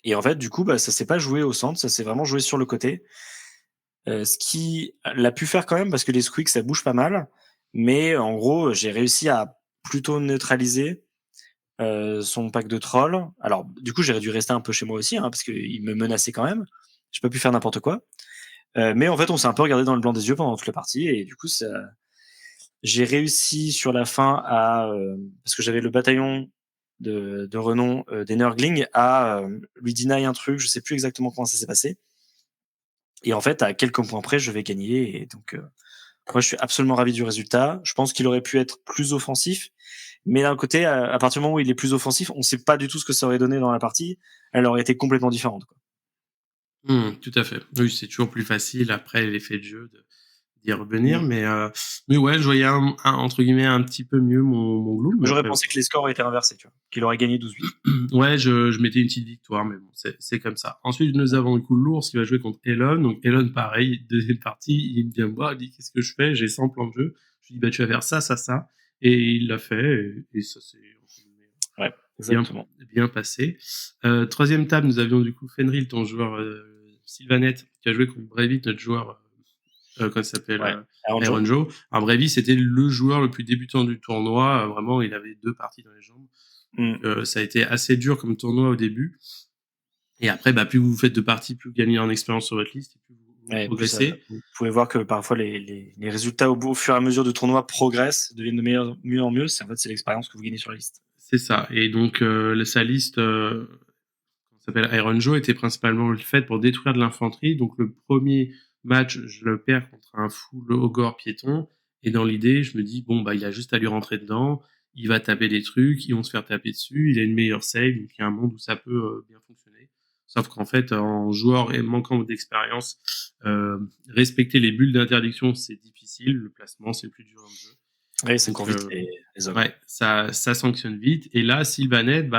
Et en fait, du coup, ça s'est pas joué au centre, ça s'est vraiment joué sur le côté. Ce qui l'a pu faire quand même, parce que les squeaks, ça bouge pas mal. Mais en gros, j'ai réussi à plutôt neutraliser son pack de trolls. Alors, du coup, j'ai dû rester un peu chez moi aussi, parce qu'il me menaçait quand même. J'ai pas pu faire n'importe quoi. Mais en fait, on s'est un peu regardé dans le blanc des yeux pendant toute la partie. Et du coup, j'ai réussi sur la fin parce que j'avais le bataillon de renom des Nurglings, à lui deny un truc. Je sais plus exactement comment ça s'est passé. Et en fait, à quelques points près, je vais gagner. Et donc, moi, je suis absolument ravi du résultat. Je pense qu'il aurait pu être plus offensif. Mais d'un côté, à partir du moment où il est plus offensif, on ne sait pas du tout ce que ça aurait donné dans la partie. Elle aurait été complètement différente, quoi. Tout à fait. Oui, c'est toujours plus facile après l'effet de jeu d'y revenir. Mais ouais, je voyais entre guillemets un petit peu mieux mon Gloom. J'aurais pensé que les scores étaient inversés, tu vois, qu'il aurait gagné 12-8. Ouais, je mettais une petite victoire, mais bon, c'est comme ça. Ensuite, nous avons le coup lourd, qui va jouer contre Elon. Donc, Elon, pareil, deuxième partie, il vient me voir, il dit, qu'est-ce que je fais? J'ai 100 plans de jeu. Je lui dis, tu vas faire ça, ça, ça. Et il l'a fait, et ça s'est bien passé. Troisième table, nous avions du coup Fenrir, ton joueur Sylvanette, qui a joué contre Brevit, notre joueur, comment ça s'appelle, Iron Joe. Alors, Brevit, c'était le joueur le plus débutant du tournoi. Vraiment, il avait 2 parties dans les jambes. Ça a été assez dur comme tournoi au début. Et après, plus vous faites de parties, plus vous gagnez en expérience sur votre liste, et plus vous progressez. Vous pouvez voir que parfois les résultats au fur et à mesure du tournoi progressent, deviennent de mieux en mieux. En fait, c'est l'expérience que vous gagnez sur la liste. C'est ça. Et donc, sa liste, s'appelle Iron Joe, était principalement faite pour détruire de l'infanterie. Donc, le premier match, je le perds contre un full ogre piéton. Et dans l'idée, je me dis, il a juste à lui rentrer dedans. Il va taper des trucs, ils vont se faire taper dessus. Il a une meilleure save. Donc, il y a un monde où ça peut bien fonctionner. Sauf qu'en fait, en joueur et manquant d'expérience, respecter les bulles d'interdiction, c'est difficile. Le placement, c'est le plus dur dans le jeu. Oui, ça court vite les hommes. Ouais, ça sanctionne vite. Et là, Sylvanette,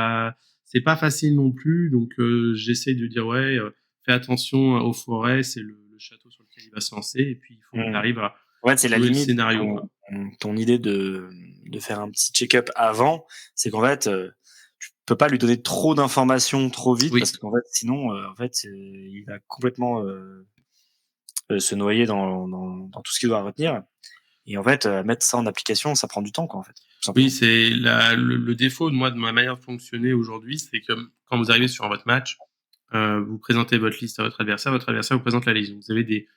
c'est pas facile non plus. Donc, j'essaie de dire, fais attention aux forêts, c'est le château sur lequel il va se lancer. Et puis, il faut que tu arrives à c'est la limite. Ton idée de faire un petit check-up avant, c'est qu'en fait, tu peux pas lui donner trop d'informations trop vite, parce qu'en fait, sinon, il va complètement se noyer dans tout ce qu'il doit retenir. Et en fait, mettre ça en application, ça prend du temps, quoi, en fait. Oui, c'est le défaut de ma manière de fonctionner aujourd'hui, c'est que quand vous arrivez sur votre match, vous présentez votre liste à votre adversaire vous présente la liste. Donc, vous avez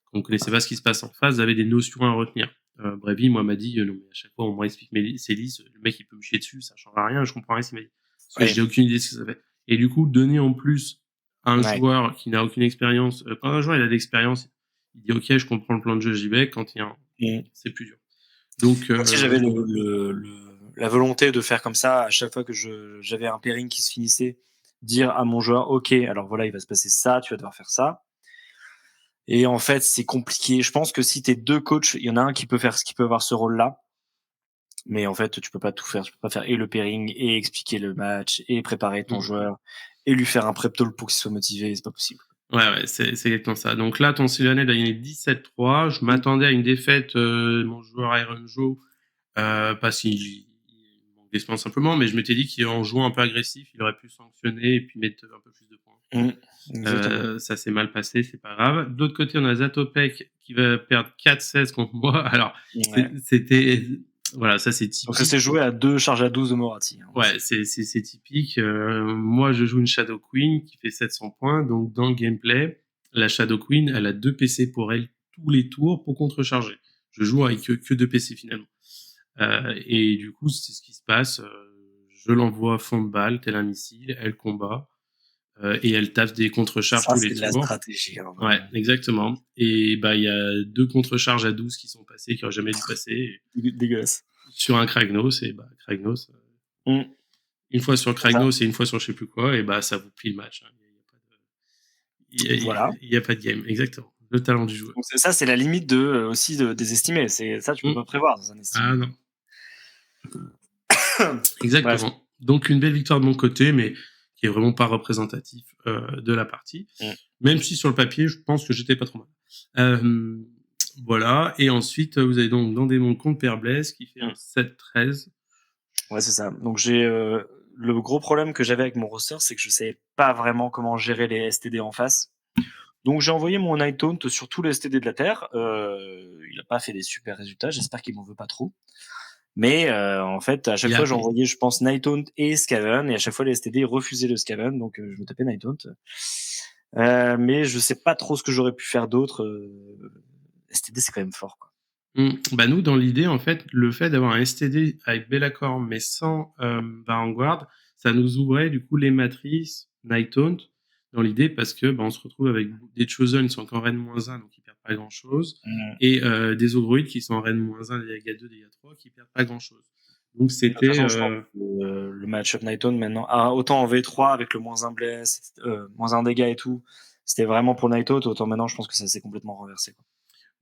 quand vous connaissez pas ce qui se passe en face, vous avez des notions à retenir. Brevy, moi, m'a dit, non, mais à chaque fois, on m'explique ses listes, le mec, il peut me chier dessus, ça change rien, je comprends rien s'il m'a dit. Parce que j'ai aucune idée de ce que ça fait. Et du coup, donner en plus à un joueur qui n'a aucune expérience, quand un joueur, il a de l'expérience, il dit, OK, je comprends le plan de jeu, j'y vais, quand c'est plus dur. Donc, si j'avais la volonté de faire comme ça, à chaque fois que j'avais un pairing qui se finissait, dire à mon joueur, OK, alors voilà, il va se passer ça, tu vas devoir faire ça. Et en fait, c'est compliqué. Je pense que si t'es 2 coachs, il y en a un qui peut avoir ce rôle-là. Mais en fait, tu peux pas tout faire. Tu peux pas faire et le pairing, et expliquer le match, et préparer ton joueur, et lui faire un prep talk pour qu'il soit motivé. C'est pas possible. Ouais, c'est exactement ça. Donc là, ton Sylvanette a gagné 17-3. Je m'attendais à une défaite de mon joueur Iron Joe parce qu'il manque d'expérience simplement, mais je m'étais dit qu'en jouant un peu agressif, il aurait pu sanctionner et puis mettre un peu plus de points. Ça s'est mal passé, c'est pas grave. De l'autre côté, on a Zatopek qui va perdre 4-16 contre moi. Alors, c'était... Voilà, ça c'est typique. Donc ça s'est joué à 2 charges à 12 de Moratti. Ouais, c'est typique. Moi, je joue une Shadow Queen qui fait 700 points. Donc, dans le gameplay, la Shadow Queen, elle a 2 PC pour elle tous les tours pour contrecharger. Je joue avec que 2 PC finalement. Et du coup, c'est ce qui se passe. Je l'envoie à fond de balle, tel un missile. Elle combat. Et elle tape des contrecharges tous les tours. C'est de la stratégie. Hein, ouais, exactement. Et bah, il y a 2 contrecharges à 12 qui sont passées, qui n'auraient jamais dû passer. Dégueulasse. Sur un Kragnos, et bah, Kragnos, une fois sur Kragnos et une fois sur je sais plus quoi, et bah, ça vous plie le match. Il n'y a pas de game, exactement. Le talent du joueur. Donc ça, c'est la limite aussi de désestimer. C'est ça, tu peux pas prévoir dans un estimé. Ah non. Exactement. Bref. Donc une belle victoire de mon côté, mais qui est vraiment pas représentatif de la partie. Même si sur le papier, je pense que j'étais pas trop mal. Voilà. Et ensuite, vous avez donc dans mon compte Père Blaise qui fait un 7-13. Ouais, c'est ça. Donc j'ai le gros problème que j'avais avec mon roster, c'est que je savais pas vraiment comment gérer les STD en face. Donc j'ai envoyé mon Night Taunt sur tous les STD de la Terre. Il a pas fait des super résultats. J'espère qu'il m'en veut pas trop. Mais en fait, à chaque fois, j'envoyais, je pense, Night Taunt et Skaven, et à chaque fois, les STD refusaient le Skaven, donc je me tapais Night Taunt. Mais je sais pas trop ce que j'aurais pu faire d'autre. STD, c'est quand même fort, quoi. Bah nous, dans l'idée, en fait, le fait d'avoir un STD avec Be'lakor mais sans Vanguard, ça nous ouvrait du coup les matrices Night Taunt dans l'idée parce que on se retrouve avec des Chosen qui sont en Reine -1, donc ils perdent pas grand chose, et des Ogroïdes qui sont en Reine -1, des dégâts 2, dégâts 3, qui perdent pas grand chose. Donc c'était le match-up Night Taunt maintenant. Autant en V3 avec le -1 bless, -1 dégâts et tout, c'était vraiment pour Night Taunt, autant maintenant je pense que ça s'est complètement renversé, quoi.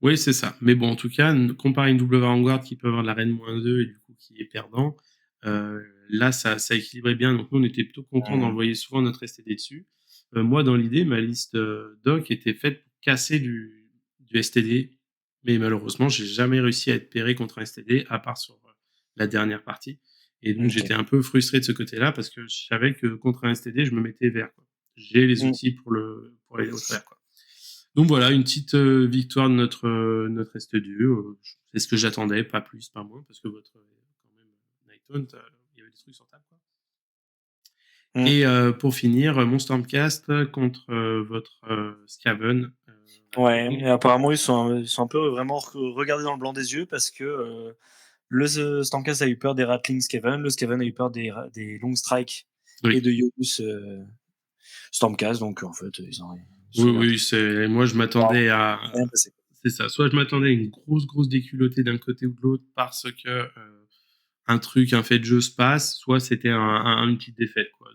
Oui, c'est ça. Mais bon, en tout cas, comparé à une double Vanguard qui peut avoir de la reine -2 et du coup qui est perdant, là, ça équilibrait bien. Donc nous, on était plutôt contents d'envoyer souvent notre STD dessus. Moi, dans l'idée, ma liste doc était faite pour casser du STD. Mais malheureusement, j'ai jamais réussi à être pairé contre un STD, à part sur la dernière partie. Et donc, j'étais un peu frustré de ce côté-là parce que je savais que contre un STD, je me mettais vert, quoi. J'ai les outils pour aller au travers, quoi. Donc voilà, une petite victoire de notre ST2. C'est ce que j'attendais, pas plus, pas moins, parce que votre quand même Night Taunt, il y avait des trucs sur table, quoi. Et pour finir, mon Stormcast contre votre Skaven. Ouais, et apparemment ils sont un peu vraiment regardés dans le blanc des yeux parce que le Stormcast a eu peur des Rattling Skaven, le Skaven a eu peur des Long Strike et de Yobus Stormcast, donc en fait ils ont oui, moi je m'attendais à... C'est ça, soit je m'attendais à une grosse déculottée d'un côté ou de l'autre parce que un fait de jeu se passe, soit c'était une petite défaite, quoi.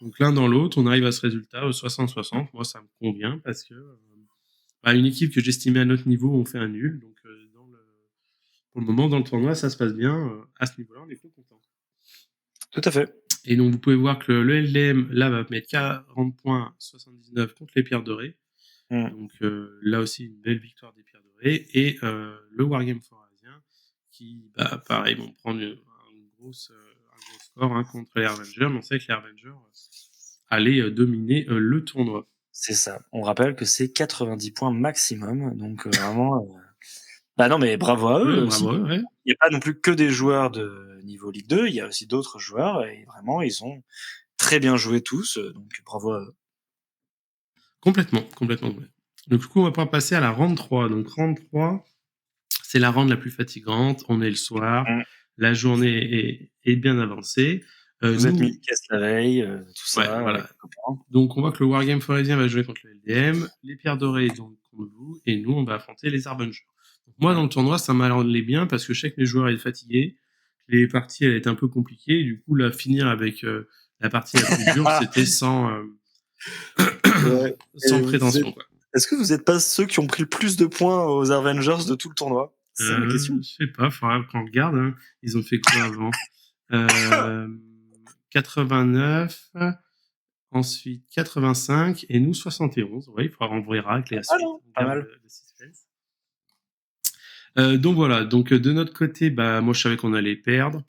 Donc l'un dans l'autre, on arrive à ce résultat au 60-60. Moi, ça me convient parce que une équipe que j'estimais à notre niveau, on fait un nul. Donc pour le moment, dans le tournoi, ça se passe bien. À ce niveau-là, on est content. Tout à fait. Et donc, vous pouvez voir que le LDM, là, va mettre 40 points, 79 contre les Pierres Dorées. Donc, là aussi, une belle victoire des Pierres Dorées. Et le Wargame Forasien, qui, pareil, vont prendre un gros score contre les Harvengers. Mais on sait que les Harvengers allaient dominer le tournoi. C'est ça. On rappelle que c'est 90 points maximum. Donc, vraiment... non, mais bravo à eux. Bravo, ouais. Il n'y a pas non plus que des joueurs de niveau Ligue 2, il y a aussi d'autres joueurs, et vraiment, ils ont très bien joué tous, donc bravo à eux. Complètement. Donc, du coup, on va pouvoir passer à la round 3. Donc, round 3, c'est la round la plus fatigante. On est le soir. La journée est bien avancée. Vous êtes mis caisse la veille, tout ça. Ouais, voilà. Donc, on voit que le Wargame Forasien va jouer contre le LDM, les Pierres Dorées donc contre vous, et nous, on va affronter les Harbingers. Moi, dans le tournoi, ça m'allait bien parce que je sais que les joueurs étaient fatigués, les parties elles étaient un peu compliquées. Du coup, là, finir avec la partie la plus dure, c'était sans prétention, quoi. Est-ce que vous n'êtes pas ceux qui ont pris le plus de points aux Avengers de tout le tournoi? C'est ma question. Je sais pas, faudra qu'on regarde. Hein. Ils ont fait quoi avant 89, ensuite 85, et nous 71. Ouais, il faudra renvoyer avec les suites. Pas mal. Donc voilà, donc de notre côté, bah moi je savais qu'on allait perdre.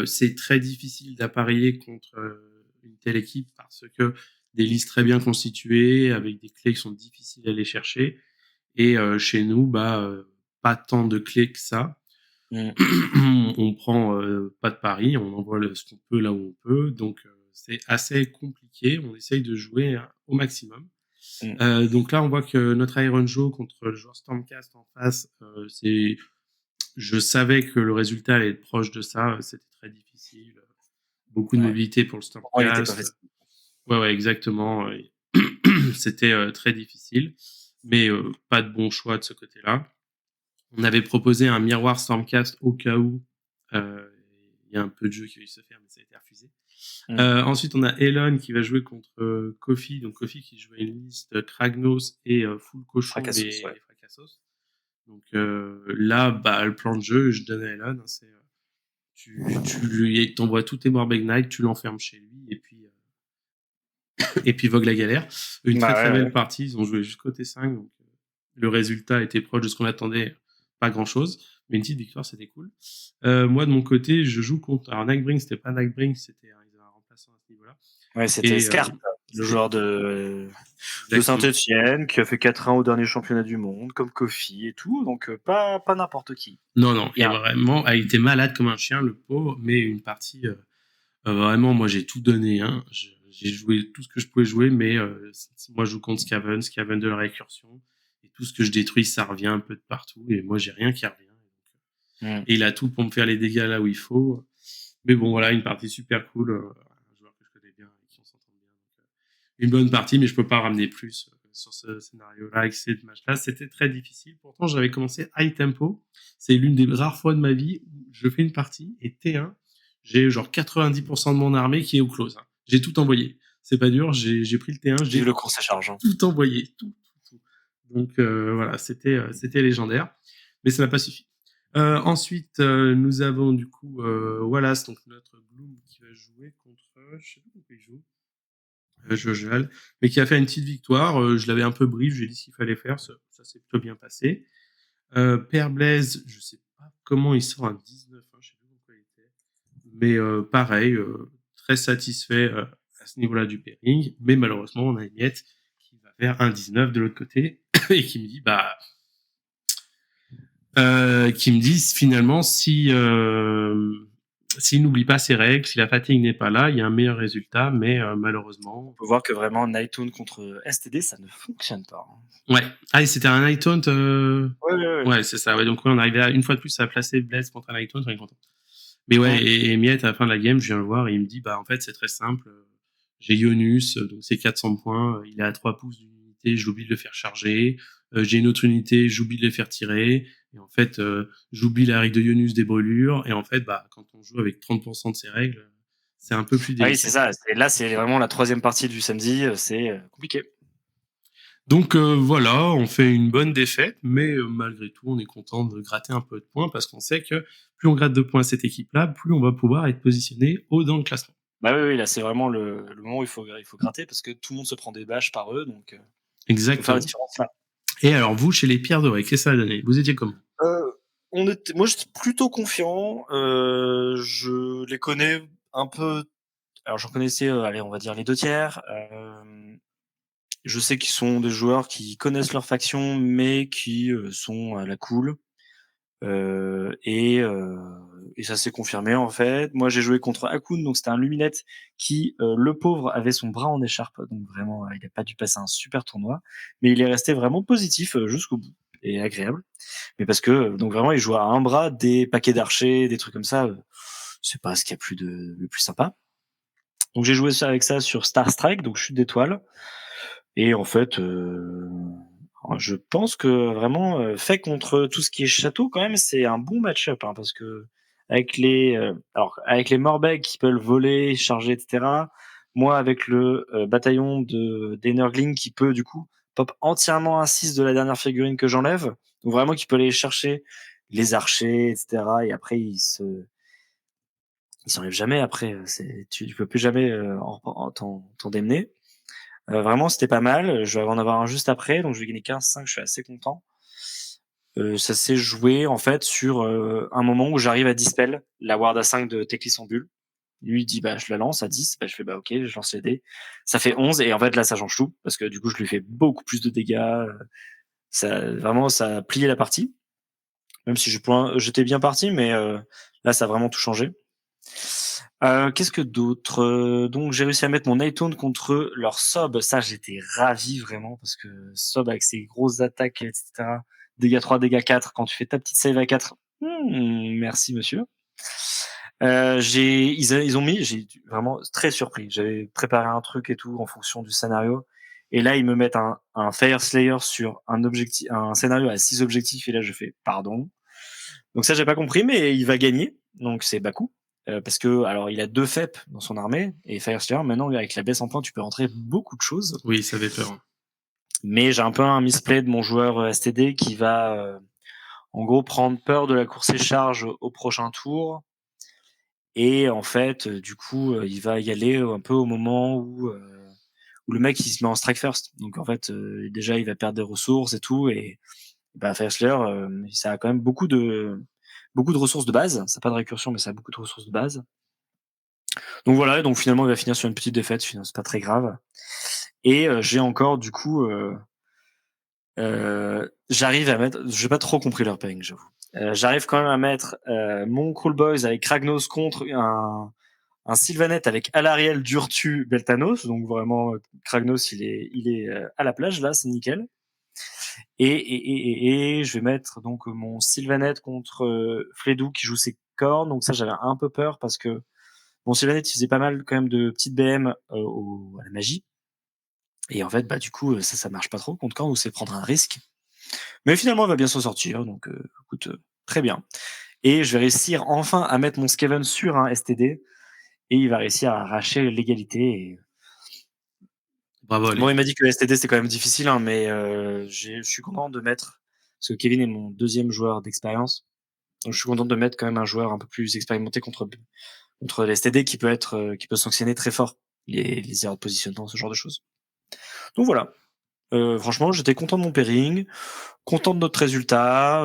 C'est très difficile d'apparier contre une telle équipe parce que des listes très bien constituées avec des clés qui sont difficiles à aller chercher. Et chez nous, pas tant de clés que ça. On prend pas de pari, on envoie ce qu'on peut là où on peut. Donc c'est assez compliqué. On essaye de jouer au maximum. Donc là, on voit que notre Iron Joe contre le joueur Stormcast en face, je savais que le résultat allait être proche de ça. C'était très difficile. Beaucoup de mobilité pour le Oh, il était pas Stormcast. facile. Ouais, exactement. C'était très difficile, mais pas de bon choix de ce côté-là. On avait proposé un miroir Stormcast au cas où il y a un peu de jeu qui va se faire, mais ça a été refusé. Ensuite, on a Elon qui va jouer contre Kofi. Donc Kofi qui jouait une liste Kragnos et Full Cochon et Fracassos. Donc là, le plan de jeu, je donne à Elon. C'est tu lui t'envoies tous tes Morbeg Knight, tu l'enfermes chez lui et puis vogue la galère. Une très belle partie. Ils ont joué jusqu'au T5. Donc le résultat était proche de ce qu'on attendait. Pas grand chose, mais une petite victoire, c'était cool. Moi, de mon côté, je joue contre. Alors, Nightbring, c'était pas Nightbring, c'était un remplaçant à ce niveau-là. Ouais, c'était Scarp, le joueur de Saint-Etienne, qui a fait 4-1 au dernier championnat du monde, comme Kofi et tout, donc pas n'importe qui. Non, et vraiment, il était malade comme un chien, le pauvre, mais une partie, vraiment, moi, j'ai tout donné. Hein. J'ai joué tout ce que je pouvais jouer, mais moi, je joue contre Skaven de la récursion, et tout ce que je détruis, ça revient un peu de partout, et moi, j'ai rien qui revient. Et il a tout pour me faire les dégâts là où il faut. Mais bon, voilà, une partie super cool. Un joueur que je connais bien, avec qui on s'entend bien. Donc, une bonne partie, mais je peux pas ramener plus sur ce scénario-là, avec ces matchs-là. C'était très difficile. Pourtant, j'avais commencé high tempo. C'est l'une des rares fois de ma vie où je fais une partie et T1, j'ai genre 90% de mon armée qui est au close. Hein. J'ai tout envoyé. C'est pas dur, j'ai pris le T1, j'ai le cours, ça charge. Hein. Tout envoyé. Tout. Donc voilà, c'était légendaire. Mais ça n'a pas suffi. Ensuite, nous avons du coup Wallace, donc notre Gloom, qui va jouer contre, je sais pas contre qui il joue, Jojal, mais qui a fait une petite victoire. Je l'avais un peu brief, j'ai dit ce qu'il fallait faire, ça s'est plutôt bien passé. Père Blaise, je sais pas comment il sort un 19, hein, je sais pas pourquoi il était, mais pareil, très satisfait à ce niveau-là du pairing, mais malheureusement, on a une miette qui va faire un 19 de l'autre côté et qui me dit finalement s'il n'oublie pas ses règles, si la fatigue n'est pas là, il y a un meilleur résultat, mais malheureusement. On peut voir que vraiment Nighthaunt contre STD, ça ne fonctionne pas. Ouais. Ah, et c'était un Nighthaunt. Ouais, c'est ça. Ouais, donc on arrivait une fois de plus à placer Blaze contre un Nighthaunt, on est content. Mais ouais, et Miette, à la fin de la game, je viens le voir et il me dit, en fait, c'est très simple. J'ai Ionus, donc c'est 400 points. Il est à 3 pouces d'une unité, j'oublie de le faire charger. J'ai une autre unité, j'oublie de les faire tirer. Et en fait, j'oublie la règle de Ionus des brûlures. Et en fait, quand on joue avec 30% de ces règles, c'est un peu plus délicat. Oui, c'est ça. Et là, c'est vraiment la troisième partie du samedi. C'est compliqué. Donc voilà, on fait une bonne défaite, mais malgré tout, on est content de gratter un peu de points parce qu'on sait que plus on gratte de points à cette équipe-là, plus on va pouvoir être positionné haut dans le classement. Oui, là c'est vraiment le moment où il faut gratter parce que tout le monde se prend des bâches par eux, donc exactement. Faut faire la différence là. Et alors vous, chez les Pierres Dorées, qu'est-ce que ça a donné? Vous étiez comment? Moi j'étais plutôt confiant. Je les connais un peu. Alors j'en connaissais, allez, on va dire les 2/3. Je sais qu'ils sont des joueurs qui connaissent leur faction, mais qui sont à la cool. Et ça s'est confirmé en fait. Moi j'ai joué contre Akun, donc c'était un Luminette qui, le pauvre, avait son bras en écharpe, donc vraiment il n'a pas dû passer un super tournoi, mais il est resté vraiment positif jusqu'au bout et agréable. Mais parce que donc vraiment il joue à un bras des paquets d'archers, des trucs comme ça. C'est pas ce qu'il y a le plus sympa. Donc j'ai joué avec ça sur Star Strike, donc chute d'étoiles. Et en fait, je pense que vraiment fait contre tout ce qui est château, quand même, c'est un bon match-up, hein, parce que avec les Morbeg qui peuvent voler, charger, etc. Moi, avec le bataillon des Nurglings qui peut du coup pop entièrement un 6 de la dernière figurine que j'enlève, donc vraiment qui peut aller chercher les archers, etc. Et après il s'enlève jamais. Après, tu peux plus jamais t'en démener. Vraiment, c'était pas mal. Je vais en avoir un juste après, donc je vais gagner 15-5, je suis assez content. Ça s'est joué en fait sur un moment où j'arrive à dispel la ward à 5 de Teklis en bulle. Lui il dit bah je la lance à 10, bah je fais bah ok, je lance les dés. Ça fait 11 et en fait là ça change tout parce que du coup je lui fais beaucoup plus de dégâts. Ça vraiment ça a plié la partie. Même si j'étais bien parti, mais là ça a vraiment tout changé. Qu'est-ce que d'autre Donc j'ai réussi à mettre mon Nightone contre leur Sob. Ça j'étais ravi vraiment parce que Sob avec ses grosses attaques etc. Dégâts 3, dégâts 4. Quand tu fais ta petite save à 4, merci monsieur. Ils ont mis, j'ai vraiment très surpris. J'avais préparé un truc et tout en fonction du scénario. Et là, ils me mettent un Fire Slayer sur un scénario à 6 objectifs. Et là, je fais pardon. Donc ça, j'ai pas compris, mais il va gagner. Donc c'est Baku. Parce que, alors, il a 2 FEP dans son armée. Et Fire Slayer, maintenant, avec la baisse en points, tu peux rentrer beaucoup de choses. Oui, ça fait peur. Mais j'ai un peu un misplay de mon joueur STD qui va, en gros, prendre peur de la course et charge au prochain tour. Et en fait, du coup, il va y aller un peu au moment où le mec il se met en strike first. Donc en fait, déjà il va perdre des ressources et tout. Et bah, Fire Slayer, ça a quand même beaucoup de ressources de base. Ça n'a pas de récursion, mais ça a beaucoup de ressources de base. Donc voilà, donc finalement il va finir sur une petite défaite. C'est pas très grave. Et j'ai encore du coup, j'arrive à mettre. J'ai pas trop compris leur pairing, j'avoue. J'arrive quand même à mettre mon Cool Boys avec Kragnos contre un Sylvanette avec Alariel, Durtu, Beltanos. Donc vraiment, Kragnos, il est à la plage là, c'est nickel. Et je vais mettre donc mon Sylvanette contre Fledou qui joue ses cornes. Donc ça, j'avais un peu peur parce que mon Sylvanette, il faisait pas mal quand même de petites BM à la magie. Et en fait, bah du coup, ça marche pas trop contre Korn, ou c'est prendre un risque. Mais finalement, il va bien s'en sortir. Donc écoute, très bien. Et je vais réussir enfin à mettre mon Skaven sur un STD. Et il va réussir à arracher l'égalité. Et Bravo, bon, allez. il m'a dit que le STD c'est quand même difficile, hein, mais je suis content de mettre, parce que Kevin est mon deuxième joueur d'expérience, donc je suis content de mettre quand même un joueur un peu plus expérimenté contre les STD qui peut sanctionner très fort les erreurs de positionnement, ce genre de choses. Donc voilà. Franchement, j'étais content de mon pairing, content de notre résultat.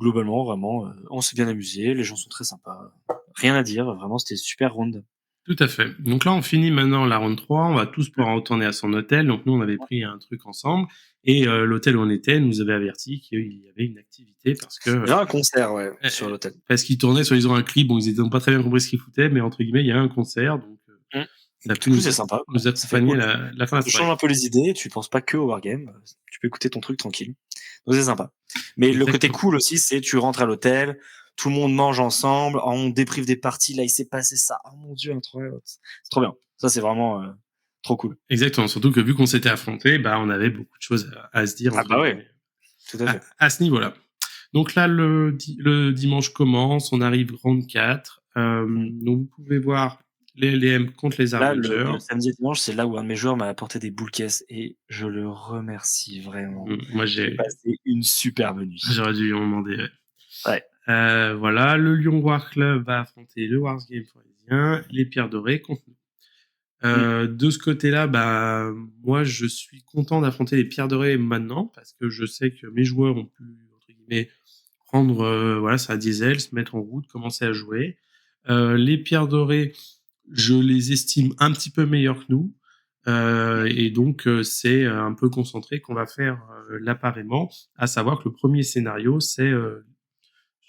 Globalement, vraiment, on s'est bien amusé, les gens sont très sympas. Rien à dire, vraiment, c'était super round. Tout à fait. Donc là, on finit maintenant la round 3. On va tous pouvoir retourner à son hôtel. Donc nous, on avait pris un truc ensemble. Et l'hôtel où on était nous avait averti qu'il y avait une activité parce que... Il y a un concert, ouais, sur l'hôtel. Parce qu'ils tournaient soi-disant un clip. Bon, ils n'ont pas très bien compris ce qu'ils foutaient, mais entre guillemets, il y a un concert. Donc ça a pu Du coup, c'est sympa. nous Ça fait accompagner cool. la fin de la Tu soirée. changes un peu les idées, tu penses pas que au wargame, tu peux écouter ton truc tranquille. Donc c'est sympa. Mais le côté Exactement. cool aussi, c'est tu rentres à l'hôtel, tout le monde mange ensemble, on débriefe des parties, là il s'est passé ça, oh mon dieu, incroyable. C'est trop bien. Ça c'est vraiment trop cool. Exactement. Surtout que vu qu'on s'était affrontés, bah, on avait beaucoup de choses à se dire, Ah entre bah ouais, guillemets, tout à fait. à ce niveau-là. Donc là, le dimanche commence, on arrive round 4. Donc vous pouvez voir les LM contre les Là, Armagers. le samedi et dimanche, c'est là où un de mes joueurs m'a apporté des boules caisses et je le remercie vraiment. Moi, J'ai passé une superbe nuit. j'aurais dû lui en demander. Ouais. Voilà, le Lyon War Club va affronter le Wars Game parisien, les Pierres Dorées contre nous. De ce côté-là, bah, moi, je suis content d'affronter les Pierres Dorées maintenant parce que je sais que mes joueurs ont pu, entre guillemets, prendre voilà, ça diesel, se mettre en route, commencer à jouer. Les Pierres Dorées, je les estime un petit peu meilleurs que nous. Et donc, c'est un peu concentré qu'on va faire l'appareillement, à savoir que le premier scénario, c'est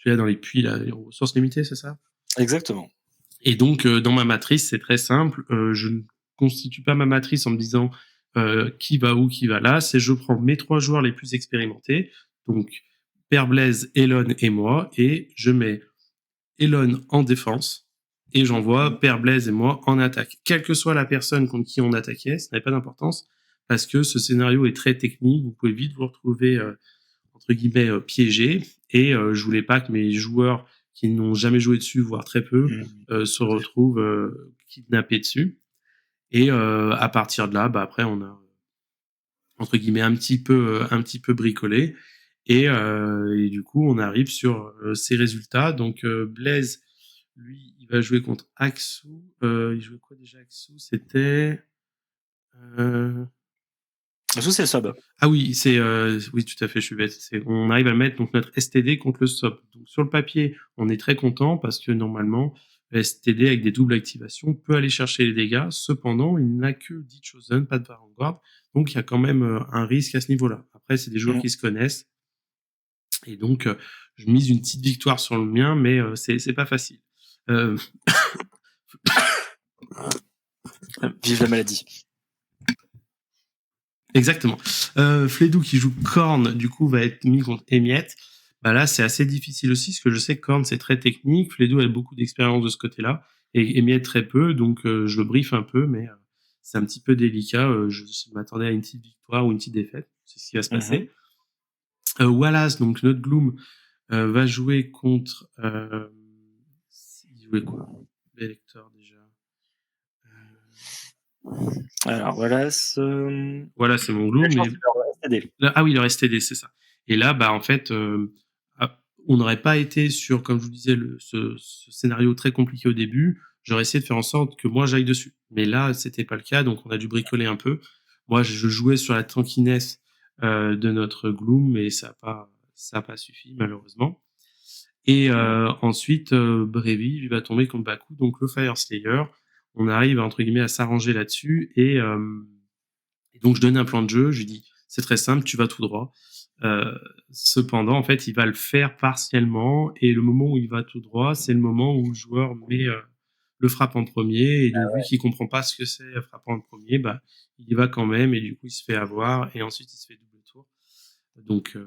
celui-là dans les puits, là, les ressources limitées, c'est ça? Exactement. Et donc, dans ma matrice, c'est très simple. Je ne constitue pas ma matrice en me disant qui va où, qui va là. C'est je prends mes 3 joueurs les plus expérimentés, donc Père Blaise, Elon et moi, et je mets Elon en défense, et j'envoie Père Blaise et moi en attaque. Quelle que soit la personne contre qui on attaquait, ça n'avait pas d'importance, parce que ce scénario est très technique, vous pouvez vite vous retrouver entre guillemets piégé, et je voulais pas que mes joueurs qui n'ont jamais joué dessus, voire très peu, se retrouvent kidnappés dessus. Et à partir de là, bah après on a entre guillemets un petit peu bricolé, et du coup on arrive sur ces résultats. Donc Blaise, lui, il va jouer contre Axou. Il jouait quoi déjà Axou? C'était Est-ce que c'est sub? Ah oui, oui, tout à fait, je suis bête. On arrive à mettre donc notre STD contre le SOP. Donc sur le papier, on est très content parce que normalement, le STD avec des doubles activations peut aller chercher les dégâts. Cependant, il n'a que 10 Chosen, pas de Vanguard. Donc il y a quand même un risque à ce niveau-là. Après, c'est des joueurs qui se connaissent. Et donc, je mise une petite victoire sur le mien, mais c'est pas facile. Vive la maladie. Exactement. Fledou qui joue Korn, du coup, va être mis contre Emiette. Bah là, c'est assez difficile aussi, parce que je sais que Korn, c'est très technique. Fledou a beaucoup d'expérience de ce côté-là, et Emiette très peu, donc je le briefe un peu, mais c'est un petit peu délicat. Je m'attendais à une petite victoire ou une petite défaite. C'est ce qui va se passer. Wallace, donc notre Gloom, va jouer contre... il jouait quoi? L'électeur, déjà. Alors, Wallace... Voilà, c'est mon Gloom. Mais... Ah oui, le STD, c'est ça. Et là, bah, en fait, on n'aurait pas été sur, comme je vous disais, ce scénario très compliqué au début. J'aurais essayé de faire en sorte que moi, j'aille dessus. Mais là, c'était pas le cas, donc on a dû bricoler un peu. Moi, je jouais sur la tankiness de notre Gloom, mais ça a pas suffi, malheureusement. Et ensuite, Brevi, lui va tomber contre Baku, donc le Fire Slayer. On arrive, entre guillemets, à s'arranger là-dessus. Et donc, je donne un plan de jeu. Je lui dis, c'est très simple, tu vas tout droit. Cependant, en fait, il va le faire partiellement. Et le moment où il va tout droit, c'est le moment où le joueur met le frappe en premier. Et donc, vu qu'il comprend pas ce que c'est frappant en premier, bah, il y va quand même. Et du coup, il se fait avoir. Et ensuite, il se fait double tour. Donc,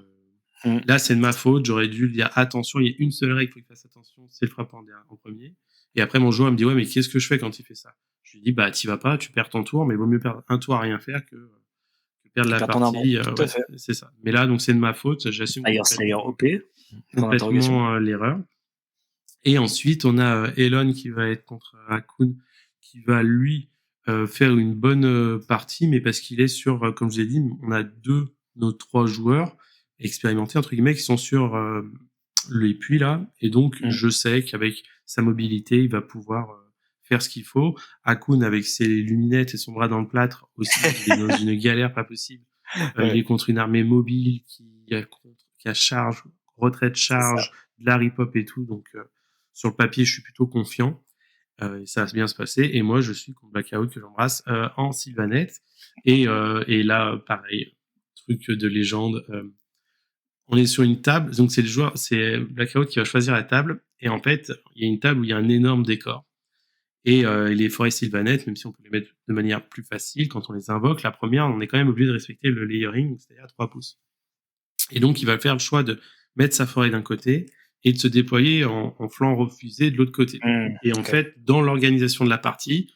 là, c'est de ma faute. J'aurais dû lui dire attention, il y a une seule règle, il faut qu'il fasse attention, c'est le frappant en premier. Et après, mon joueur me dit ouais, mais qu'est-ce que je fais quand il fait ça? Je lui dis bah, t'y vas pas, tu perds ton tour, mais il vaut mieux perdre un tour à rien faire que perdre la partie. Ouais, c'est ça. Mais là, donc, c'est de ma faute. J'assume complètement l'erreur. Et ensuite, on a Elon qui va être contre Akun, qui va lui faire une bonne partie, mais parce qu'il est sur, comme je l'ai dit, on a nos 3 joueurs expérimentés, entre guillemets, qui sont sur les puits là. Et donc, je sais qu'avec sa mobilité, il va pouvoir faire ce qu'il faut. Akun, avec ses luminettes et son bras dans le plâtre, aussi, il est dans une galère pas possible. Il est contre une armée mobile qui a charge, retraite charge, de la rip-hop et tout. Donc, sur le papier, je suis plutôt confiant. Et ça va bien se passer. Et moi, je suis contre Blackout, que j'embrasse, en Sylvanette. Et là, pareil, truc de légende. On est sur une table. Donc, c'est Blackout qui va choisir la table. Et en fait, il y a une table où il y a un énorme décor. Et les forêts Sylvanette, même si on peut les mettre de manière plus facile, quand on les invoque, la première, on est quand même obligé de respecter le layering, c'est-à-dire à 3 pouces. Et donc, il va faire le choix de mettre sa forêt d'un côté et de se déployer en flanc refusé de l'autre côté. Et en fait, dans l'organisation de la partie,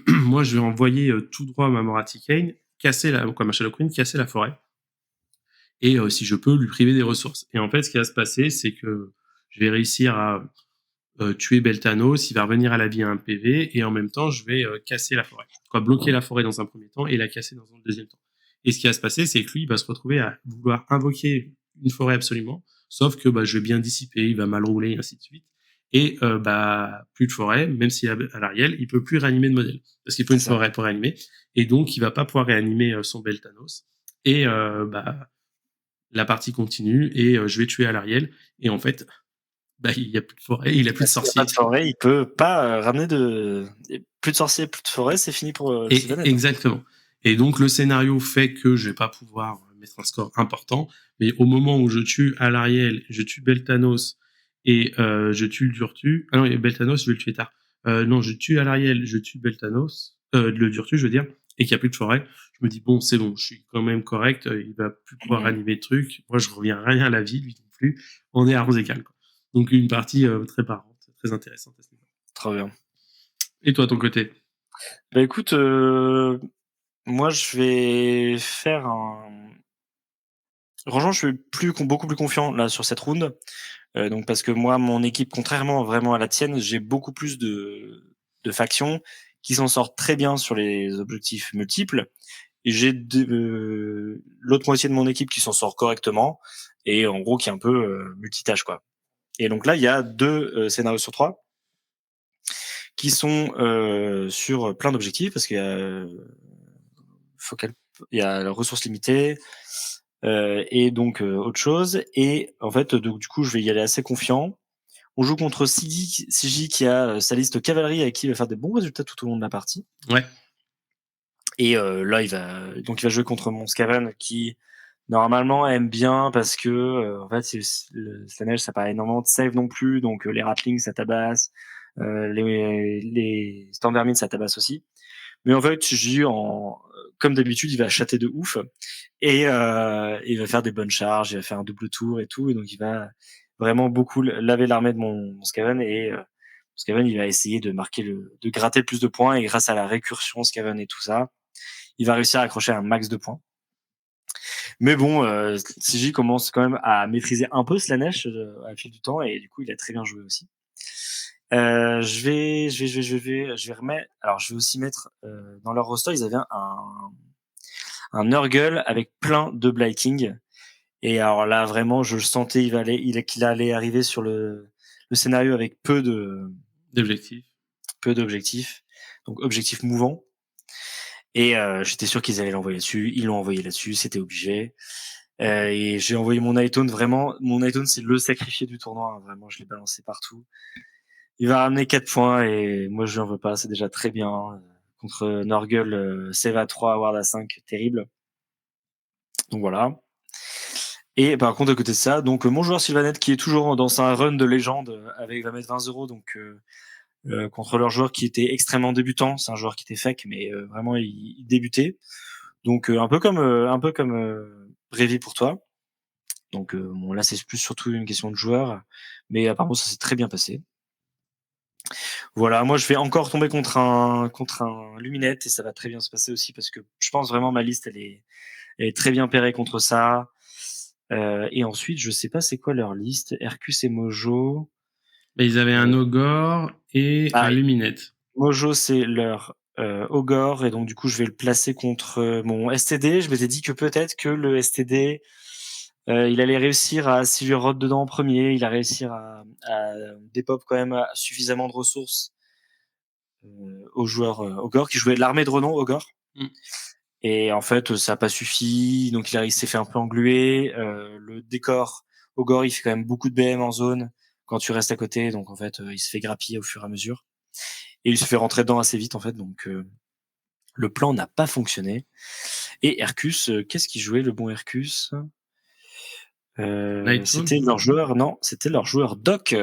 moi, je vais envoyer tout droit ma Moraticane, ma Shadow Queen, casser la forêt. Et si je peux, lui priver des ressources. Et en fait, ce qui va se passer, c'est que je vais réussir à tuer Beltanos, il va revenir à la vie à un PV, et en même temps, je vais casser la forêt. Bloquer la forêt dans un premier temps et la casser dans un deuxième temps. Et ce qui va se passer, c'est que lui, il va se retrouver à vouloir invoquer une forêt absolument, sauf que je vais bien dissiper, il va mal rouler, et ainsi de suite. Et plus de forêt, même s'il est à l'Ariel, il peut plus réanimer de modèle, parce qu'il faut une forêt pour réanimer, et donc il va pas pouvoir réanimer son Beltanos. Et la partie continue, et je vais tuer à l'Ariel, et en fait, il n'y a plus de forêt, il a plus de sorciers. Il n'y a pas de forêt, il peut pas ramener plus de sorciers, plus de forêt, c'est fini pour Sylvanette. Exactement. Et donc, le scénario fait que je vais pas pouvoir mettre un score important, mais au moment où je tue Alariel, je tue Beltanos et je tue le Durtu. Ah non, Beltanos, je vais le tuer tard. Non, je tue Alariel, je tue Beltanos, le Durtu, je veux dire, et qu'il n'y a plus de forêt. Je me dis, bon, c'est bon, je suis quand même correct, il va plus pouvoir animer le truc. Moi, je reviens rien à la vie, lui non plus. On est à armes égales, quoi. Donc, une partie très parente, très intéressante à ce niveau. Très bien. Et toi, ton côté? Bah écoute, moi, je vais faire un... Franchement, je suis beaucoup plus confiant là sur cette round. Donc parce que moi, mon équipe, contrairement vraiment à la tienne, j'ai beaucoup plus de factions qui s'en sortent très bien sur les objectifs multiples. Et j'ai l'autre moitié de mon équipe qui s'en sort correctement et en gros qui est un peu multitâche, quoi. Et donc là, il y a 2 scénarios sur 3 qui sont sur plein d'objectifs parce qu'il y a il y a ressources limitées et donc autre chose. Et en fait, donc du coup, je vais y aller assez confiant. On joue contre CJ qui a sa liste cavalerie avec qui il va faire des bons résultats tout au long de la partie. Ouais. Et là, il va jouer contre mon Skaven qui normalement aime bien parce que en fait le Slanesh ça pas énormément de save non plus, donc les Ratlings ça tabasse, les Standard ça tabasse aussi. Mais en fait, comme d'habitude, il va chatter de ouf et il va faire des bonnes charges, il va faire un double tour et tout, et donc il va vraiment beaucoup laver l'armée de mon Skaven et Skaven il va essayer de de gratter le plus de points, et grâce à la récursion Skaven et tout ça, il va réussir à accrocher un max de points. Mais bon, CJ commence quand même à maîtriser un peu Slanesh à fil du temps, et du coup il a très bien joué aussi. Je vais remettre. Alors, je vais aussi mettre dans leur roster, ils avaient un Nurgle avec plein de Blighting. Et alors là, vraiment, je le sentais, qu'il allait arriver sur le scénario avec peu d'objectifs. Donc, objectifs mouvants. Et j'étais sûr qu'ils allaient l'envoyer dessus. Ils l'ont envoyé là-dessus, c'était obligé. Et j'ai envoyé mon Nightone. Vraiment, mon Nightone, c'est le sacrifié du tournoi. Hein. Vraiment, je l'ai balancé partout. Il va ramener 4 points et moi je n'en veux pas, c'est déjà très bien. Contre Norgul, save à 3, ward à 5, terrible. Donc voilà. Et par contre, à côté de ça, donc mon joueur Sylvanette qui est toujours dans un run de légende va mettre 20 €, donc contre leur joueur qui était extrêmement débutant. C'est un joueur qui était fake, mais vraiment il débutait. Donc un peu comme Brévi pour toi. Donc bon, là c'est plus surtout une question de joueur, mais apparemment ça s'est très bien passé. Voilà, moi je vais encore tomber contre un Luminette et ça va très bien se passer aussi parce que je pense vraiment ma liste elle est très bien pairée contre ça. Et ensuite je sais pas c'est quoi leur liste, Hercus et Mojo. Mais ils avaient un Ogre et un Luminette. Mojo c'est leur Ogre, et donc du coup je vais le placer contre mon STD. Je m'étais dit que peut-être que le STD il allait réussir à s'y lui rod dedans en premier, il a réussi à dépop quand même suffisamment de ressources au joueur Ogre qui jouait de l'armée de renom Ogre. Et en fait ça n'a pas suffi, donc il s'est fait un peu engluer. Le décor Ogre il fait quand même beaucoup de BM en zone quand tu restes à côté, donc en fait il se fait grappiller au fur et à mesure et il se fait rentrer dedans assez vite en fait, donc le plan n'a pas fonctionné. Et Hercus, qu'est-ce qu'il jouait le bon Hercus? C'était leur joueur Doc.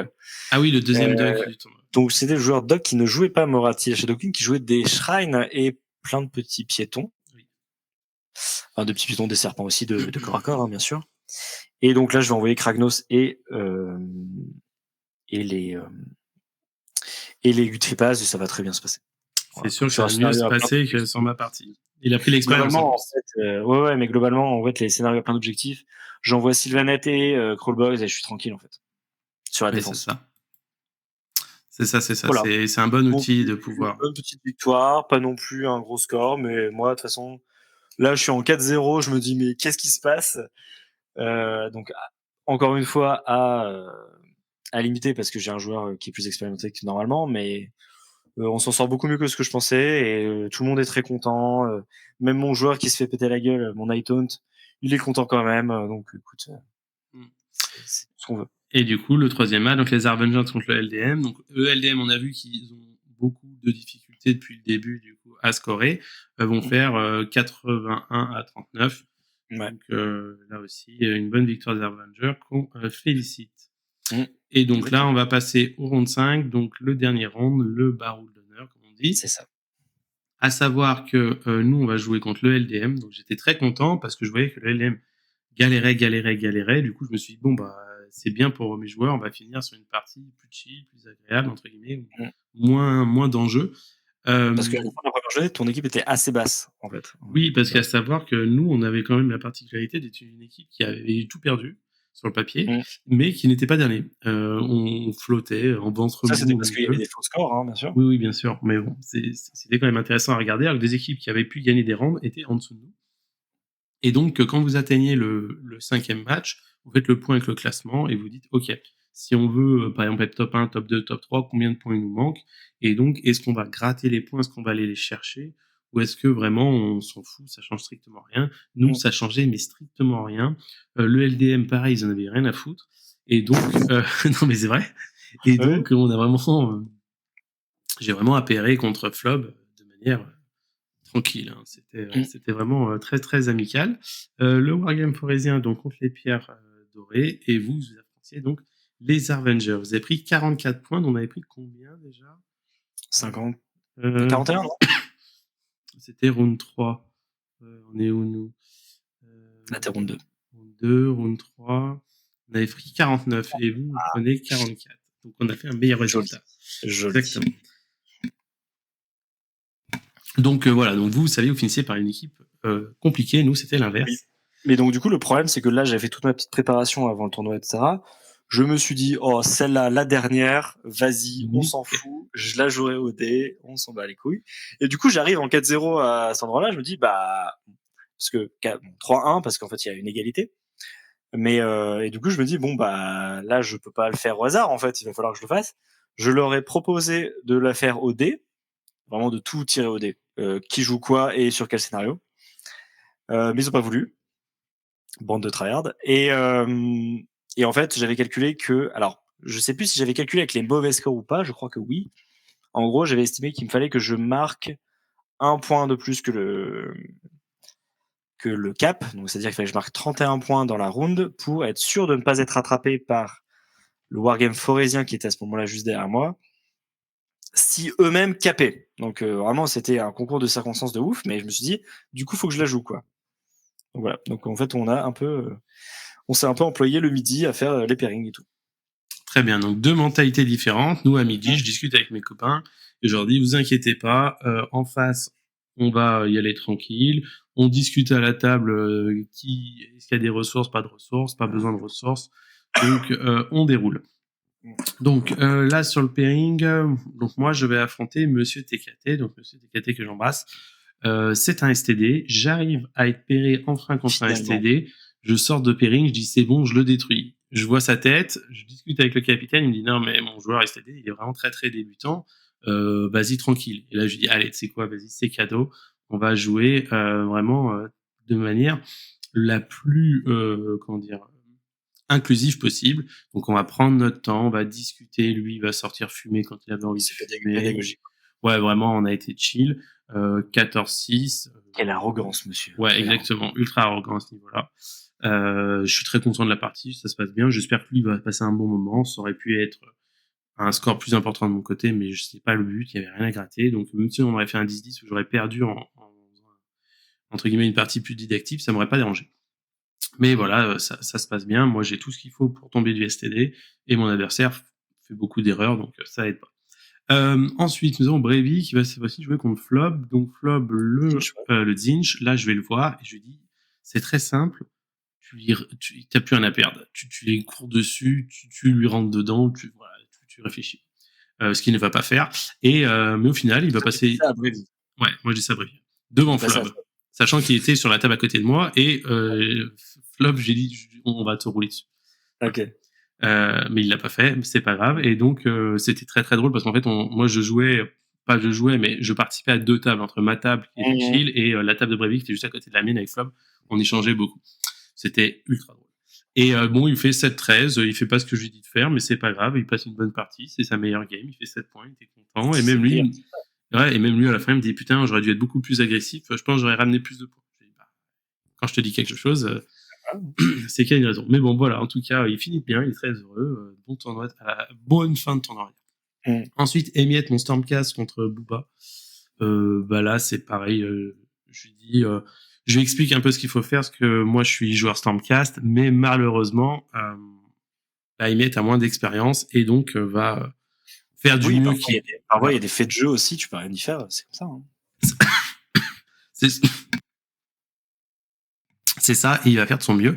Ah oui, le deuxième Doc du tournoi. Donc c'était le joueur Doc qui ne jouait pas Morathi Shadowking, qui jouait des shrines et plein de petits piétons. Oui. Enfin, de petits piétons, des serpents aussi de corps à corps, hein, bien sûr. Et donc là, je vais envoyer Kragnos et les Gutripaz, et ça va très bien se passer. C'est sûr que ça va mieux se passer que sur ma partie. Il a pris l'expérience. Globalement, en fait, mais globalement, en fait, les scénarios à plein d'objectifs, j'envoie Sylvanette et Crawlboys et je suis tranquille, en fait. Sur la défense. C'est ça. Voilà. C'est un bon outil de pouvoir. Une bonne petite victoire, pas non plus un gros score, mais moi, de toute façon, là, je suis en 4-0, je me dis, mais qu'est-ce qui se passe? Donc, encore une fois, à limiter, parce que j'ai un joueur qui est plus expérimenté que normalement, mais on s'en sort beaucoup mieux que ce que je pensais, et tout le monde est très content. Même mon joueur qui se fait péter la gueule, mon Nighthaunt, il est content quand même. Donc, écoute, c'est ce qu'on veut. Et du coup, le troisième match, donc les Avengers contre le LDM. Donc, le LDM, on a vu qu'ils ont beaucoup de difficultés depuis le début, du coup, à scorer. Vont faire 81-39. Ouais. Donc, là aussi, une bonne victoire des Avengers qu'on félicite. Et donc là, on va passer au round 5, donc le dernier round, le barreau d'honneur, comme on dit. C'est ça. À savoir que nous, on va jouer contre le LDM. Donc, j'étais très content parce que je voyais que le LDM galérait. Du coup, je me suis dit, bon, bah, c'est bien pour mes joueurs, on va finir sur une partie plus chill, plus agréable, entre guillemets, moins d'enjeux. Parce que la première journée, ton équipe était assez basse, en fait. Oui, parce qu'à savoir que nous, on avait quand même la particularité d'être une équipe qui avait tout perdu sur le papier, mais qui n'était pas dernier. On flottait en ventre mou. Ça, c'était parce qu'il y avait des faux scores, hein, bien sûr. Oui, bien sûr. Mais bon, c'était quand même intéressant à regarder, alors que des équipes qui avaient pu gagner des rounds étaient en dessous de nous. Et donc, quand vous atteignez le 5e match, vous faites le point avec le classement et vous dites, OK, si on veut, par exemple, être top 1, top 2, top 3, combien de points il nous manque? Et donc, est-ce qu'on va gratter les points? Est-ce qu'on va aller les chercher? ou est-ce que vraiment on s'en fout, ça change strictement rien? Nous, ça changeait mais strictement rien. Le LDM, pareil, ils en avaient rien à foutre. Et donc, non mais c'est vrai. Et donc, on a vraiment, j'ai vraiment appairé contre Flob de manière tranquille. Hein. C'était vraiment très très amical. Le Wargame forésien donc contre les pierres dorées, et vous affrontiez donc les Avengers. Vous avez pris 44 points, on avait pris combien déjà? 50. 41, non? C'était round 3. On est où, nous? Là, t'es round 2. Round 2, round 3. On avait pris 49, et vous prenez 44. Donc, on a fait un meilleur résultat. Joli. Exactement. Donc, voilà. Donc, vous savez, vous finissez par une équipe compliquée. Nous, c'était l'inverse. Oui. Mais donc, du coup, le problème, c'est que là, j'avais fait toute ma petite préparation avant le tournoi, etc. Je me suis dit, oh, celle-là, la dernière, vas-y, on s'en fout, je la jouerai au dé, on s'en bat les couilles. Et du coup, j'arrive en 4-0 à cet endroit-là, je me dis, bah, parce que 3-1, parce qu'en fait, il y a une égalité. Mais, et du coup, je me dis, bon, bah, là, je peux pas le faire au hasard, en fait, il va falloir que je le fasse. Je leur ai proposé de la faire au dé, vraiment de tout tirer au dé, qui joue quoi et sur quel scénario. Mais ils ont pas voulu. Bande de tryhard. Et en fait, j'avais calculé que, alors, je sais plus si j'avais calculé avec les mauvais scores ou pas, je crois que oui. En gros, j'avais estimé qu'il me fallait que je marque un point de plus que le cap. Donc, c'est-à-dire qu'il fallait que je marque 31 points dans la round pour être sûr de ne pas être rattrapé par le Wargame forésien qui était à ce moment-là juste derrière moi, si eux-mêmes capaient. Donc, vraiment, c'était un concours de circonstances de ouf, mais je me suis dit, du coup, faut que je la joue, quoi. Donc, voilà. Donc, en fait, on s'est un peu employé le midi à faire les pairings et tout. Très bien, donc 2 mentalités différentes. Nous, à midi, je discute avec mes copains et je leur dis, vous inquiétez pas, en face, on va y aller tranquille. On discute à la table est-ce qu'il y a des ressources, pas de ressources, pas besoin de ressources. Donc, on déroule. Donc, là, sur le pairing, donc moi, je vais affronter Monsieur TKT, donc Monsieur TKT que j'embrasse. C'est un STD. J'arrive à être pairé enfin contre un STD. Je sors de pairing, je dis c'est bon, je le détruis. Je vois sa tête, je discute avec le capitaine, il me dit non mais mon joueur STD, il est vraiment très très débutant, vas-y tranquille. Et là je dis allez, tu sais quoi, vas-y, c'est cadeau, on va jouer vraiment de manière la plus comment dire inclusive possible. Donc on va prendre notre temps, on va discuter, lui il va sortir fumer quand il avait envie de fumer. Pédagogique. Ouais, vraiment, on a été chill. 14-6. Quelle arrogance, monsieur. Ouais, exactement. Ultra arrogant à ce niveau-là. Je suis très content de la partie, ça se passe bien. J'espère que lui va passer un bon moment. Ça aurait pu être un score plus important de mon côté, mais je sais pas le but, il y avait rien à gratter. Donc même si on aurait fait un 10-10 où j'aurais perdu entre guillemets une partie plus didactique, ça m'aurait pas dérangé. Mais voilà, ça se passe bien. Moi, j'ai tout ce qu'il faut pour tomber du STD et mon adversaire fait beaucoup d'erreurs, donc ça aide pas. Ensuite, nous avons Brevi qui va cette fois-ci jouer contre Flob. Donc Flob, le Zinch. Là, je vais le voir et je lui dis, c'est très simple. T'as plus rien à perdre. Tu les cours dessus, tu lui rentres dedans, tu réfléchis. Ce qu'il ne va pas faire. Et mais au final, il va passer. Ouais, moi je dis ça à Brevi. Devant Flob, sachant qu'il était sur la table à côté de moi et Flob, j'ai dit, on va te rouler dessus. Ok. Mais il l'a pas fait, c'est pas grave. Et donc c'était très très drôle parce qu'en fait, moi mais je participais à 2 tables, entre ma table qui était chill et la table de Breivik qui était juste à côté de la mienne avec Flob. On échangeait beaucoup. C'était ultra drôle. Et bon, il fait 7-13, il fait pas ce que je lui dis de faire, mais c'est pas grave, il passe une bonne partie, c'est sa meilleure game, il fait 7 points, il était content. Et même lui, à la fin, il me dit putain, j'aurais dû être beaucoup plus agressif, je pense que j'aurais ramené plus de points. Je dis, bah, quand je te dis quelque chose, c'est qu'il y a une raison. Mais bon, voilà, en tout cas, il finit bien, il est très heureux. Bon tournoi, bonne fin de tournoi. Ensuite, Emiette, mon Stormcast contre Booba. Bah là, c'est pareil. Je lui dis, je lui explique un peu ce qu'il faut faire, parce que moi, je suis joueur Stormcast, mais malheureusement, Emiette a moins d'expérience et donc va faire du mieux qu'il. Parfois, il y a des faits de jeu aussi, tu peux rien y faire, c'est comme ça. Hein. C'est ça, et il va faire de son mieux.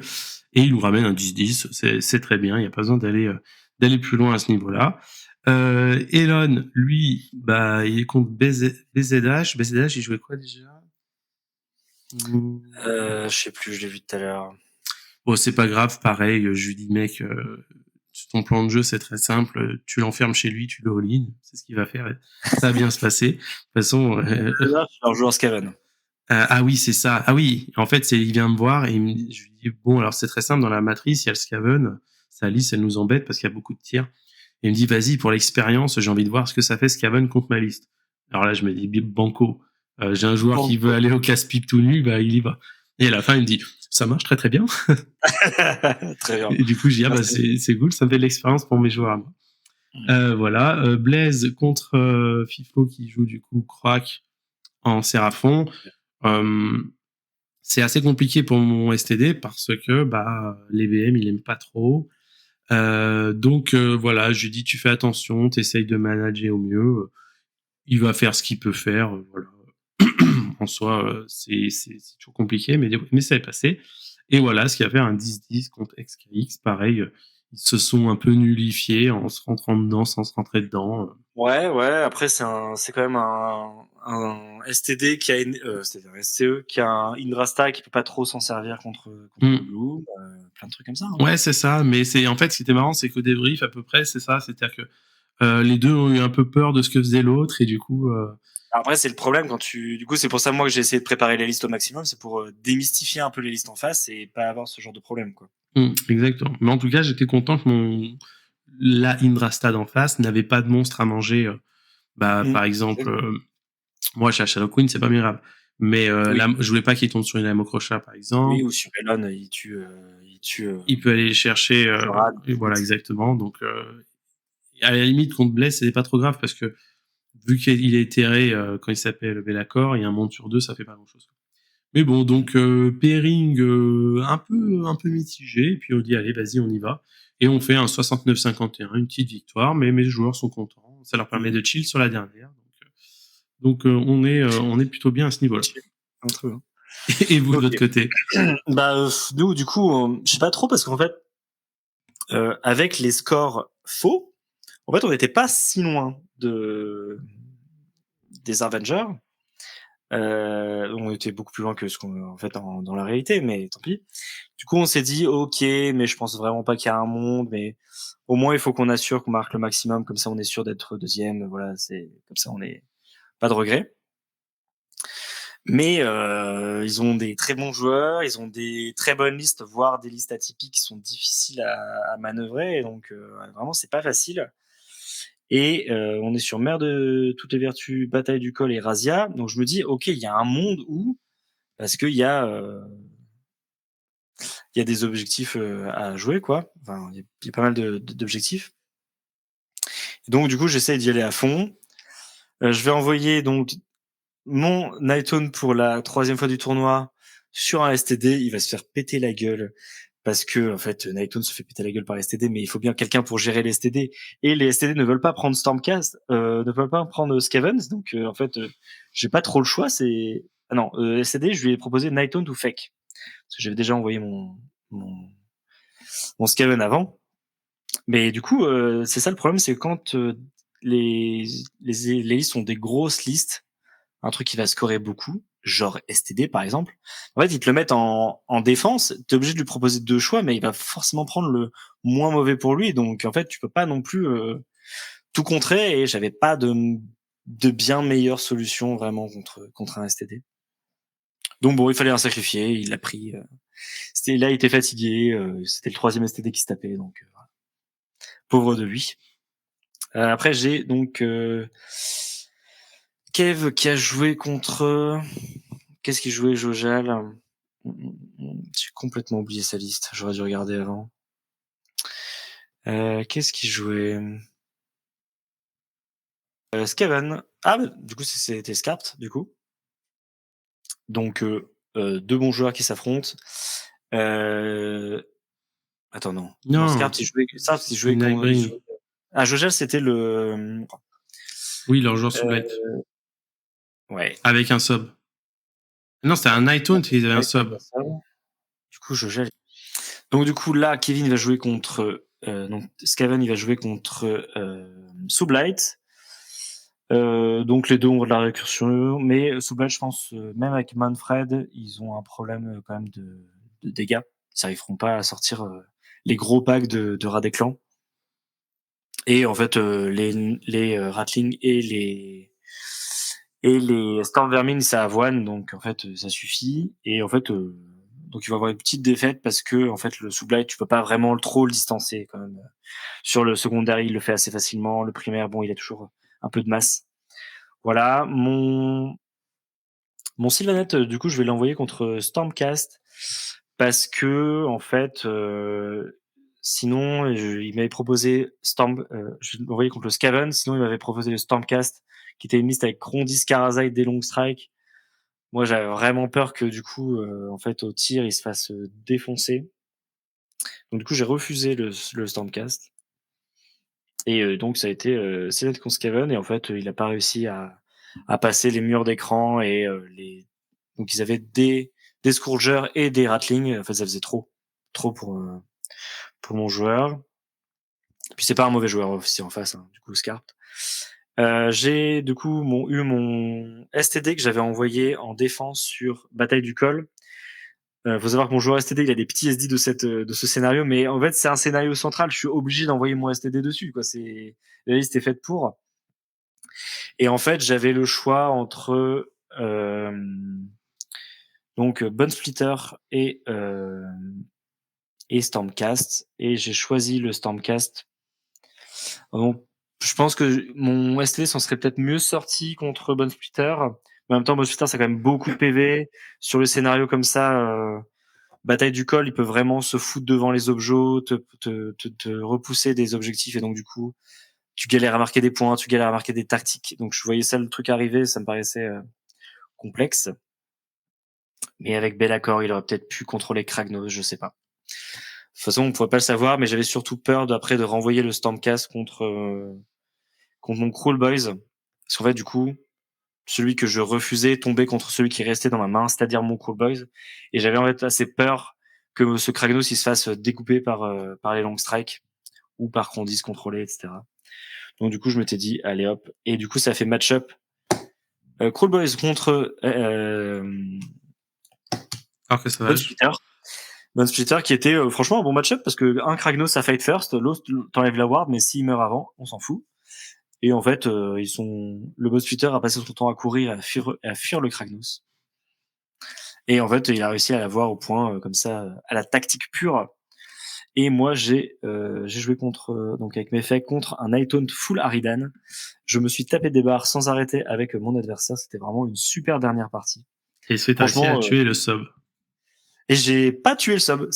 Et il nous ramène un 10-10, c'est très bien, il n'y a pas besoin d'aller plus loin à ce niveau-là. Elon, lui, bah, il est contre BZH. BZH, il jouait quoi déjà? Je sais plus, je l'ai vu tout à l'heure. Bon, c'est pas grave, pareil, je lui dis, mec, Son plan de jeu, c'est très simple. Tu l'enfermes chez lui, tu le all-in. C'est ce qu'il va faire. Ça va bien se passer. De toute façon. Là, c'est leur joueur Skaven. Ah oui, c'est ça. Ah oui, en fait, il vient me voir et je lui dis, bon, alors c'est très simple, dans la matrice, il y a le Skaven. Sa liste, elle nous embête parce qu'il y a beaucoup de tirs. Et il me dit, vas-y, pour l'expérience, j'ai envie de voir ce que ça fait Skaven contre ma liste. Alors là, je me dis, banco. J'ai un joueur qui veut aller au casse-pipe tout nu, bah, il y va. Et à la fin, il me dit, ça marche très très bien. Très bien. Et du coup, je dis, ah bah, c'est cool, ça me fait de l'expérience pour mes joueurs. Voilà. Blaise contre Fifo qui joue du coup Croak en Séraphon. C'est assez compliqué pour mon STD parce que les BM il aime pas trop. Donc voilà, je lui dis tu fais attention, t'essayes de manager au mieux. Il va faire ce qu'il peut faire. Voilà. En soi, c'est toujours compliqué, mais ça est passé. Et voilà, ce qui a fait un 10-10 contre XKX. Pareil, ils se sont un peu nullifiés en se rentrant dedans sans se rentrer dedans. Ouais. Après, c'est quand même un STD qui a c'est-à-dire un SCE qui a un Indrasta qui peut pas trop s'en servir contre Bloom, plein de trucs comme ça. Hein. Ouais, c'est ça. Mais en fait, ce qui était marrant, c'est qu'au débrief, à peu près, c'est ça. C'est-à-dire que les deux ont eu un peu peur de ce que faisait l'autre et du coup. Après, c'est le problème du coup, c'est pour ça moi que j'ai essayé de préparer les listes au maximum, c'est pour démystifier un peu les listes en face et pas avoir ce genre de problème, quoi. Exactement. Mais en tout cas, j'étais content que la Indrasta d'en face n'avait pas de monstre à manger. Par exemple, moi, chez Shadow Queen, c'est pas bien grave. Mais je voulais pas qu'il tombe sur une Lamocrocha, par exemple. Oui, ou sur Elon, il tue. Il peut aller chercher. Voilà, exactement. Donc, à la limite, contre Blaise, c'est pas trop grave parce que vu qu'il est terré quand il s'appelle Bellacor, il y a un monde sur deux, ça fait pas grand-chose. Mais bon, donc pairing un peu mitigé, et puis on dit allez, vas-y, on y va. Et on fait un 69-51, une petite victoire, mais mes joueurs sont contents. Ça leur permet de chill sur la dernière. Donc on est plutôt bien à ce niveau-là. Et vous, de votre côté? Nous, du coup, je sais pas trop, parce qu'en fait, avec les scores faux, en fait, on n'était pas si loin des Avengers. On était beaucoup plus loin que ce qu'on en fait dans la réalité, mais tant pis. Du coup, on s'est dit ok, mais je pense vraiment pas qu'il y a un monde, mais au moins il faut qu'on assure qu'on marque le maximum, comme ça on est sûr d'être deuxième. Voilà, c'est comme ça on est pas de regrets. Mais ils ont des très bons joueurs, ils ont des très bonnes listes, voire des listes atypiques qui sont difficiles à manœuvrer, et donc vraiment c'est pas facile. Et on est sur Mère de toutes les vertus, Bataille du Col et Razia. Donc je me dis, ok, il y a un monde où, parce qu'il y a des objectifs à jouer, quoi. Enfin, il y a pas mal d'objectifs. Donc du coup, j'essaie d'y aller à fond. Je vais envoyer donc mon Nightone pour la 3e fois du tournoi sur un STD. Il va se faire péter la gueule. Parce que, en fait, Nightone se fait péter la gueule par STD, mais il faut bien quelqu'un pour gérer les STD. Et les STD ne veulent pas prendre Stormcast, ne veulent pas prendre Skavens. Donc, en fait, j'ai pas trop le choix. Ah non, STD, je lui ai proposé Nightone ou Fake. Parce que j'avais déjà envoyé mon Skaven avant. Mais du coup, c'est ça le problème, c'est que quand les listes ont des grosses listes, un truc qui va scorer beaucoup, genre STD par exemple, en fait ils te le mettent en défense, t'es obligé de lui proposer 2 choix, mais il va forcément prendre le moins mauvais pour lui, donc en fait tu peux pas non plus tout contrer, et j'avais pas de bien meilleure solution vraiment contre un STD. Donc bon, il fallait un sacrifier, il l'a pris. Il était fatigué, c'était le 3e STD qui se tapait, donc voilà. Pauvre de lui. Après j'ai donc Kev qui a joué contre... Qu'est-ce qu'il jouait, Jojal? J'ai complètement oublié sa liste. J'aurais dû regarder avant. Qu'est-ce qu'il jouait? Skaven. Ah, du coup, c'était Scarpt, du coup. Donc, 2 bons joueurs qui s'affrontent. Attends, non. Non, Scarpt, il jouait contre... Ah, Jojal, c'était le... Oui, leur joueur sous light. Ouais. Avec un sub. Non, c'était un Nightone, ils avaient un sub. Du coup, Jojal... Donc, du coup, là, Kevin va jouer contre... donc, Skaven, il va jouer contre Sublight. Donc les deux ont de la récursion, mais Sublight, je pense, même avec Manfred, ils ont un problème quand même de dégâts. Ils n'arriveront pas à sortir les gros packs de Radeclan. Et en fait, les Ratling et les Storm Vermin, c'est avoine, donc en fait, ça suffit. Et en fait, donc il va avoir une petite défaite parce que en fait, le Sublight, tu peux pas vraiment trop le distancer quand même. Sur le secondaire, il le fait assez facilement. Le primaire, bon, il a toujours un peu de masse. Voilà, mon Sylvaneth, du coup, je vais l'envoyer contre Stormcast parce que en fait, sinon, il m'avait proposé je vais l'envoyer contre le Skaven. Sinon, il m'avait proposé le Stormcast, qui était une liste avec Krondys, Karazite, des Long Strike. Moi, j'avais vraiment peur que du coup, en fait, au tir, il se fasse défoncer. Donc du coup, j'ai refusé le Stormcast. Et donc ça a été Sylvaneth contre Skaven, et en fait, il a pas réussi à passer les murs d'écran et donc ils avaient des Scourgers et des Ratlings. En fait, ça faisait trop pour mon joueur. Puis c'est pas un mauvais joueur aussi en face, hein, du coup Scarp. J'ai du coup eu mon STD que j'avais envoyé en défense sur Bataille du Col. Faut savoir que mon joueur STD, il a des petits SD de ce scénario, mais en fait c'est un scénario central. Je suis obligé d'envoyer mon STD dessus, quoi. La liste est faite pour. Et en fait, j'avais le choix entre donc Bunsplitter et Stormcast, et j'ai choisi le Stormcast. Donc, je pense que mon STD s'en serait peut-être mieux sorti contre Bunsplitter. Mais en même temps, Bunsplitter, c'est quand même beaucoup de PV. Sur le scénario comme ça, Bataille du Col, il peut vraiment se foutre devant les objets, te repousser des objectifs, et donc du coup, tu galères à marquer des points, tu galères à marquer des tactiques. Donc je voyais ça, le truc arriver, ça me paraissait complexe. Mais avec Be'lakor, il aurait peut-être pu contrôler Kragnos, je sais pas. De toute façon, on ne pouvait pas le savoir, mais j'avais surtout peur d'après de renvoyer le Stormcast contre mon Cruel Boys. Parce qu'en fait, du coup, celui que je refusais tombait contre celui qui restait dans ma main, c'est-à-dire mon Cruel Boys. Et j'avais en fait assez peur que ce Kragnos il se fasse découper par les Long Strike ou par Krondys contrôlé, etc. Donc du coup, je m'étais dit, allez hop. Et du coup, ça fait match-up. Cruel Boys contre Alors que ça va. Bunsplitter qui était franchement un bon match-up parce que un Kragnos ça fight first, l'autre t'enlève la ward, mais s'il meurt avant, on s'en fout. Et en fait, le Bunsplitter a passé son temps à courir, à fuir le Kragnos. Et en fait, il a réussi à l'avoir au point comme ça, à la tactique pure. Et moi, j'ai joué donc avec mes faits contre un Nighthaunt full Aridan. Je me suis tapé des barres sans arrêter avec mon adversaire. C'était vraiment une super dernière partie. Et c'est réussi à tuer le sub. Et j'ai pas tué le sub.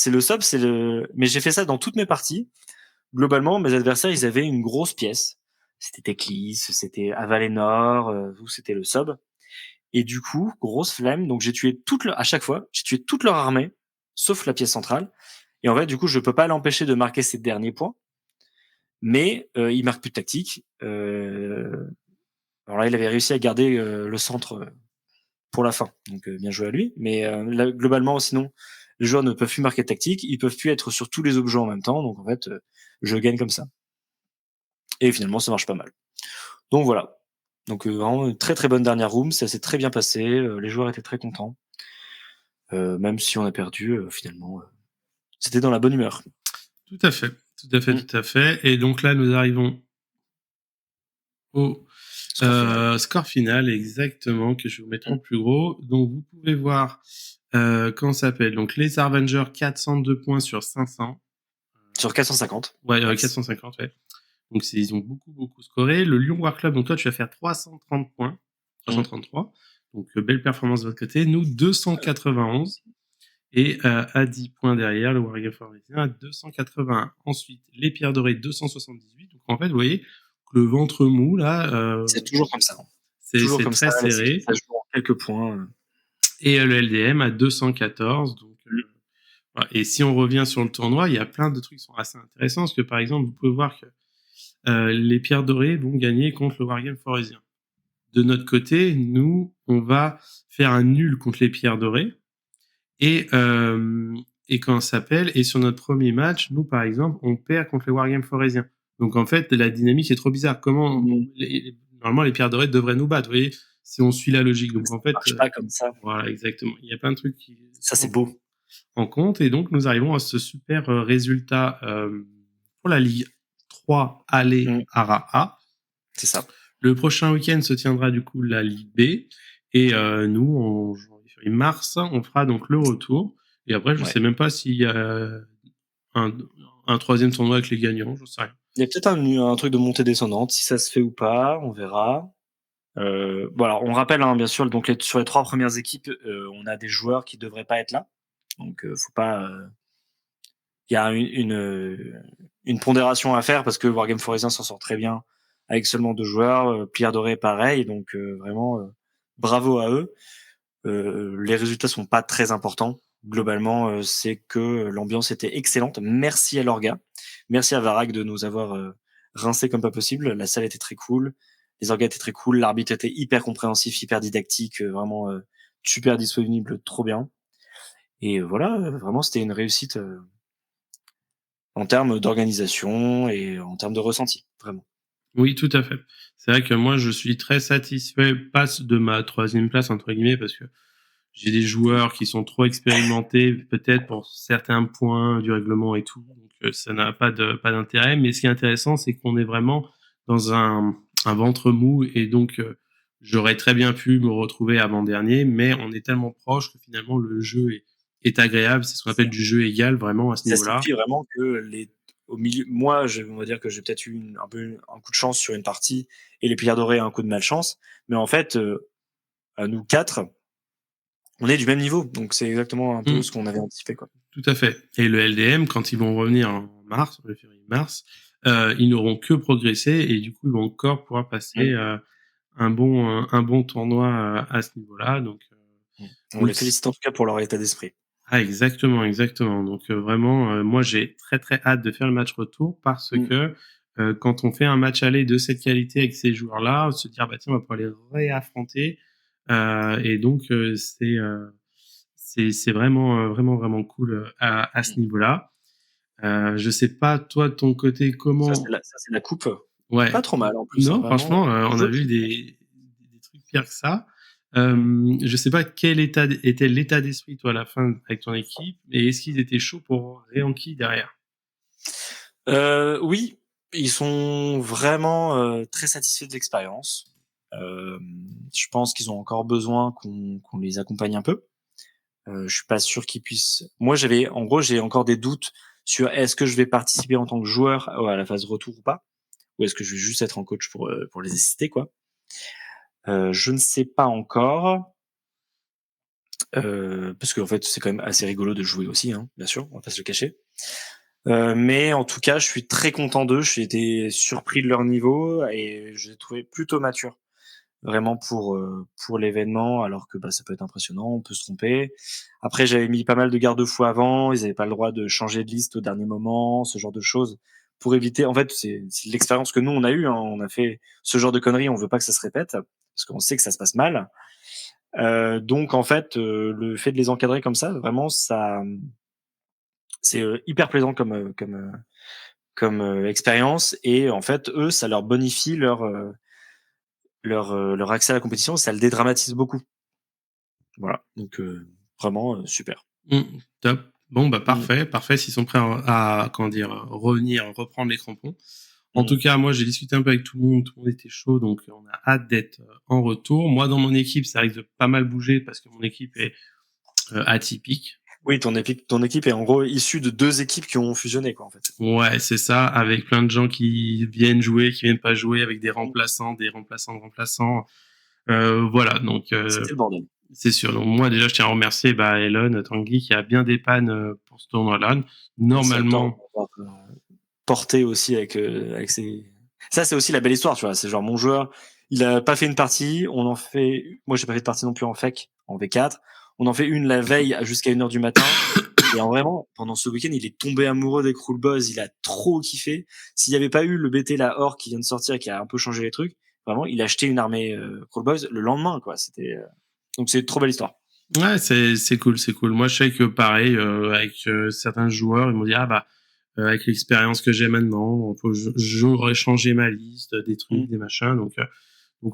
Mais j'ai fait ça dans toutes mes parties. Globalement, mes adversaires, ils avaient une grosse pièce. C'était Teclis, c'était Avalenor, ou c'était le sub. Et du coup, grosse flemme. Donc à chaque fois, j'ai tué toute leur armée, sauf la pièce centrale. Et en fait, du coup, je peux pas l'empêcher de marquer ses derniers points. Mais il marque plus de tactique. Alors là, il avait réussi à garder le centre pour la fin. Donc bien joué à lui. Mais là, globalement, sinon, les joueurs ne peuvent plus marquer de tactique. Ils peuvent plus être sur tous les objets en même temps. Donc en fait, je gagne comme ça. Et finalement, ça marche pas mal. Donc voilà. Donc vraiment une très très bonne dernière room. Ça s'est très bien passé. Les joueurs étaient très contents. Même si on a perdu, finalement, c'était dans la bonne humeur. Tout à fait. Tout à fait, tout à fait. Et donc là, nous arrivons au score final, exactement, que je vais vous mettre en plus gros. Donc, vous pouvez voir comment ça s'appelle. Donc, les Avengers, 402 points sur 500. Sur 450. Ouais, 450, ouais. Donc, ils ont beaucoup scoré. Le Lyon War Club, donc toi, tu vas faire 330 points. 333. Donc, belle performance de votre côté. Nous, 291. Et à 10 points derrière, le Wargame Forestien à 281. Ensuite, les Pierres Dorées, 278. Donc, en fait, vous voyez que le ventre mou, là... c'est toujours comme ça. C'est très serré. Ça joue en quelques points. Et le LDM à 214. Donc, voilà. Et si on revient sur le tournoi, il y a plein de trucs qui sont assez intéressants. Parce que, par exemple, vous pouvez voir que les Pierres Dorées vont gagner contre le Wargame Forestien. De notre côté, nous, on va faire un nul contre les Pierres Dorées. Et comment ça s'appelle? Et sur notre premier match, nous, par exemple, on perd contre les Wargame Forésiens. Donc, en fait, la dynamique est trop bizarre. Comment normalement, les Pierres Dorées devraient nous battre, vous voyez, si on suit la logique. Donc, en fait, marche pas comme ça. Voilà, exactement. Il y a plein de trucs qui ça, c'est beau. En compte. Et donc, nous arrivons à ce super résultat pour la Ligue 3 aller à Raha. C'est ça. Le prochain week-end se tiendra du coup la Ligue B. Et nous, en mars, on fera donc le retour. Et après, je sais même pas s'il y a un troisième tournoi avec les gagnants, je sais rien. Il y a peut-être un truc de montée descendante, si ça se fait ou pas, on verra. Voilà, on rappelle bien sûr, donc sur les 3 premières équipes, on a des joueurs qui devraient pas être là. Donc faut pas. Il y a une pondération à faire parce que Wargame Forésien s'en sort très bien avec seulement 2 joueurs. Pierre Doré pareil, donc vraiment bravo à eux. Les résultats sont pas très importants. Globalement, c'est que l'ambiance était excellente. Merci à l'orga, merci à Varag de nous avoir rincé comme pas possible. La salle était très cool, les orgas étaient très cool, l'arbitre était hyper compréhensif, hyper didactique, vraiment super disponible, trop bien. Et voilà, vraiment c'était une réussite en termes d'organisation et en termes de ressenti, vraiment. Oui, tout à fait. C'est vrai que moi, je suis très satisfait, pas de ma 3e place, entre guillemets, parce que j'ai des joueurs qui sont trop expérimentés, peut-être pour certains points du règlement et tout. Donc, ça n'a pas d'intérêt. Mais ce qui est intéressant, c'est qu'on est vraiment dans un ventre mou. Et donc, j'aurais très bien pu me retrouver avant-dernier, mais on est tellement proche que finalement, le jeu est agréable. C'est ce qu'on appelle du jeu égal, vraiment, à ce niveau-là. Ça suffit vraiment que au milieu, moi, on va dire que j'ai peut-être eu un coup de chance sur une partie et les Pierres Dorées un coup de malchance. Mais en fait, à nous 4, on est du même niveau. Donc, c'est exactement un peu ce qu'on avait anticipé, quoi. Tout à fait. Et le LDM, quand ils vont revenir en mars, en février-mars, ils n'auront que progressé et du coup, ils vont encore pouvoir passer un bon tournoi à ce niveau-là. Donc, on les félicite en tout cas pour leur état d'esprit. Ah, exactement. Donc, vraiment, moi, j'ai très, très hâte de faire le match retour parce que quand on fait un match aller de cette qualité avec ces joueurs-là, on se dit, ah bah tiens, on va pouvoir les réaffronter. Et donc, c'est vraiment cool à ce niveau-là. Je sais pas, toi, de ton côté, comment... Ça, c'est la coupe. Ouais. Pas trop mal, en plus. Non, franchement, on a vu des trucs pires que ça. Je sais pas quel était l'état d'esprit, toi, à la fin, avec ton équipe, et est-ce qu'ils étaient chauds pour Réanki derrière? Oui, ils sont vraiment très satisfaits de l'expérience. Je pense qu'ils ont encore besoin qu'on les accompagne un peu. Je suis pas sûr qu'ils puissent. Moi, j'ai encore des doutes sur est-ce que je vais participer en tant que joueur à la phase retour ou pas, ou est-ce que je vais juste être en coach pour les assister, quoi. Je ne sais pas encore. Parce qu'en fait, c'est quand même assez rigolo de jouer aussi, hein, bien sûr, on va pas se le cacher. Mais en tout cas, je suis très content d'eux. J'ai été surpris de leur niveau et je les ai trouvés plutôt matures, vraiment pour l'événement. Alors que ça peut être impressionnant, on peut se tromper. Après, j'avais mis pas mal de garde-fous avant. Ils n'avaient pas le droit de changer de liste au dernier moment, ce genre de choses, pour éviter. En fait, c'est l'expérience que nous on a eue. Hein. On a fait ce genre de conneries. On veut pas que ça se répète parce qu'on sait que ça se passe mal. Donc en fait, le fait de les encadrer comme ça, vraiment, c'est hyper plaisant comme expérience. Et en fait, eux, ça leur bonifie leur accès à la compétition, ça le dédramatise beaucoup. Voilà, donc vraiment super. Top. Bon, bah parfait. S'ils sont prêts à revenir, reprendre les crampons. En tout cas, moi, j'ai discuté un peu avec tout le monde était chaud, donc on a hâte d'être en retour. Moi, dans mon équipe, ça risque de pas mal bouger parce que mon équipe est atypique. Oui, ton équipe est en gros issue de 2 équipes qui ont fusionné, quoi, en fait. Ouais, c'est ça, avec plein de gens qui viennent jouer, qui viennent pas jouer, avec des remplaçants, des remplaçants de remplaçants. Voilà, donc... C'était le bordel. C'est sûr. Donc moi déjà je tiens à remercier Elon Tanguy qui a bien dépanne pour ce tournoi-là. Normalement porté aussi avec ses. Ça c'est aussi la belle histoire, tu vois. C'est genre mon joueur, il a pas fait une partie, on en fait. Moi j'ai pas fait de partie non plus en FEC, en V4. On en fait une la veille jusqu'à 1h du matin. Et en vraiment, pendant ce week-end, il est tombé amoureux des Cruel Boys, il a trop kiffé. S'il y avait pas eu le BT la Or qui vient de sortir et qui a un peu changé les trucs, vraiment, il a acheté une armée Cruel Boys le lendemain, quoi. C'était donc c'est une trop belle histoire. Ouais, c'est cool. Moi, je sais que pareil, avec certains joueurs, ils m'ont dit avec l'expérience que j'ai maintenant, j'aurais changé ma liste, des trucs, des machins. Donc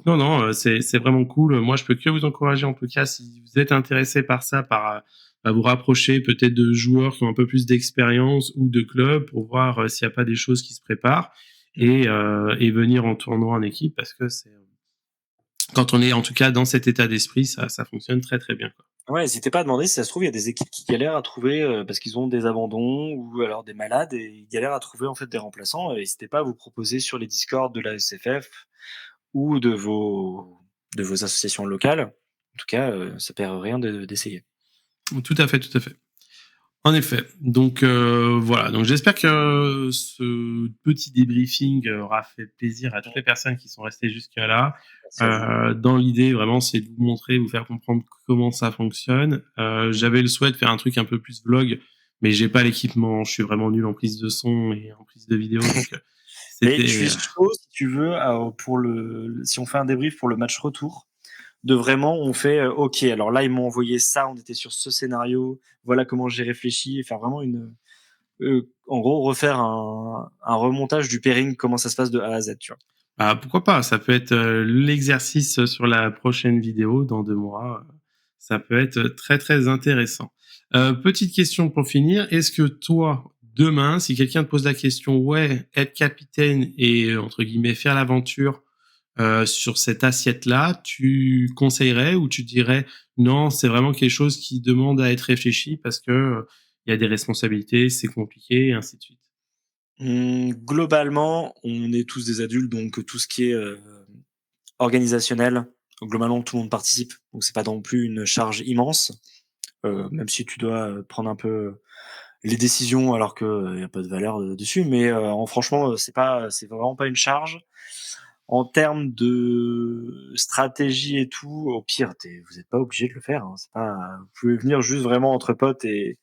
non, c'est vraiment cool. Moi, je peux que vous encourager en tout cas si vous êtes intéressé par ça, par vous rapprocher peut-être de joueurs qui ont un peu plus d'expérience ou de clubs pour voir s'il n'y a pas des choses qui se préparent. et venir en tournoi en équipe, parce que c'est quand on est en tout cas dans cet état d'esprit, ça fonctionne très très bien, quoi. Ouais, n'hésitez pas à demander si ça se trouve, il y a des équipes qui galèrent à trouver parce qu'ils ont des abandons ou alors des malades et ils galèrent à trouver en fait des remplaçants. N'hésitez pas à vous proposer sur les Discord de la SFF ou de vos associations locales. En tout cas, ça perd rien d'essayer. Tout à fait, tout à fait. En effet. Donc voilà. Donc j'espère que ce petit débriefing aura fait plaisir à toutes les personnes qui sont restées jusque-là. Dans l'idée, vraiment, c'est de vous montrer, vous faire comprendre comment ça fonctionne. J'avais le souhait de faire un truc un peu plus vlog, mais j'ai pas l'équipement. Je suis vraiment nul en prise de son et en prise de vidéo. Donc mais je suis chaud si tu veux si on fait un débrief pour le match retour. De vraiment, on fait ok, alors là ils m'ont envoyé ça, on était sur ce scénario, voilà comment j'ai réfléchi, et faire vraiment en gros refaire un remontage du pairing, comment ça se passe de A à Z, tu vois. Bah, pourquoi pas, ça peut être l'exercice sur la prochaine vidéo dans 2 mois. Ça peut être très très intéressant. Petite question pour finir, est-ce que toi, demain, si quelqu'un te pose la question, ouais, être capitaine et entre guillemets faire l'aventure sur cette assiette-là, tu conseillerais ou tu dirais non, c'est vraiment quelque chose qui demande à être réfléchi parce que il y a des responsabilités, c'est compliqué et ainsi de suite. Globalement, on est tous des adultes, donc tout ce qui est organisationnel, globalement tout le monde participe, donc c'est pas non plus une charge immense, même si tu dois prendre un peu les décisions alors que y a pas de valeur dessus, mais franchement c'est vraiment pas une charge. En termes de stratégie et tout, au pire, vous n'êtes pas obligé de le faire. Hein. C'est pas, vous pouvez venir juste vraiment entre potes et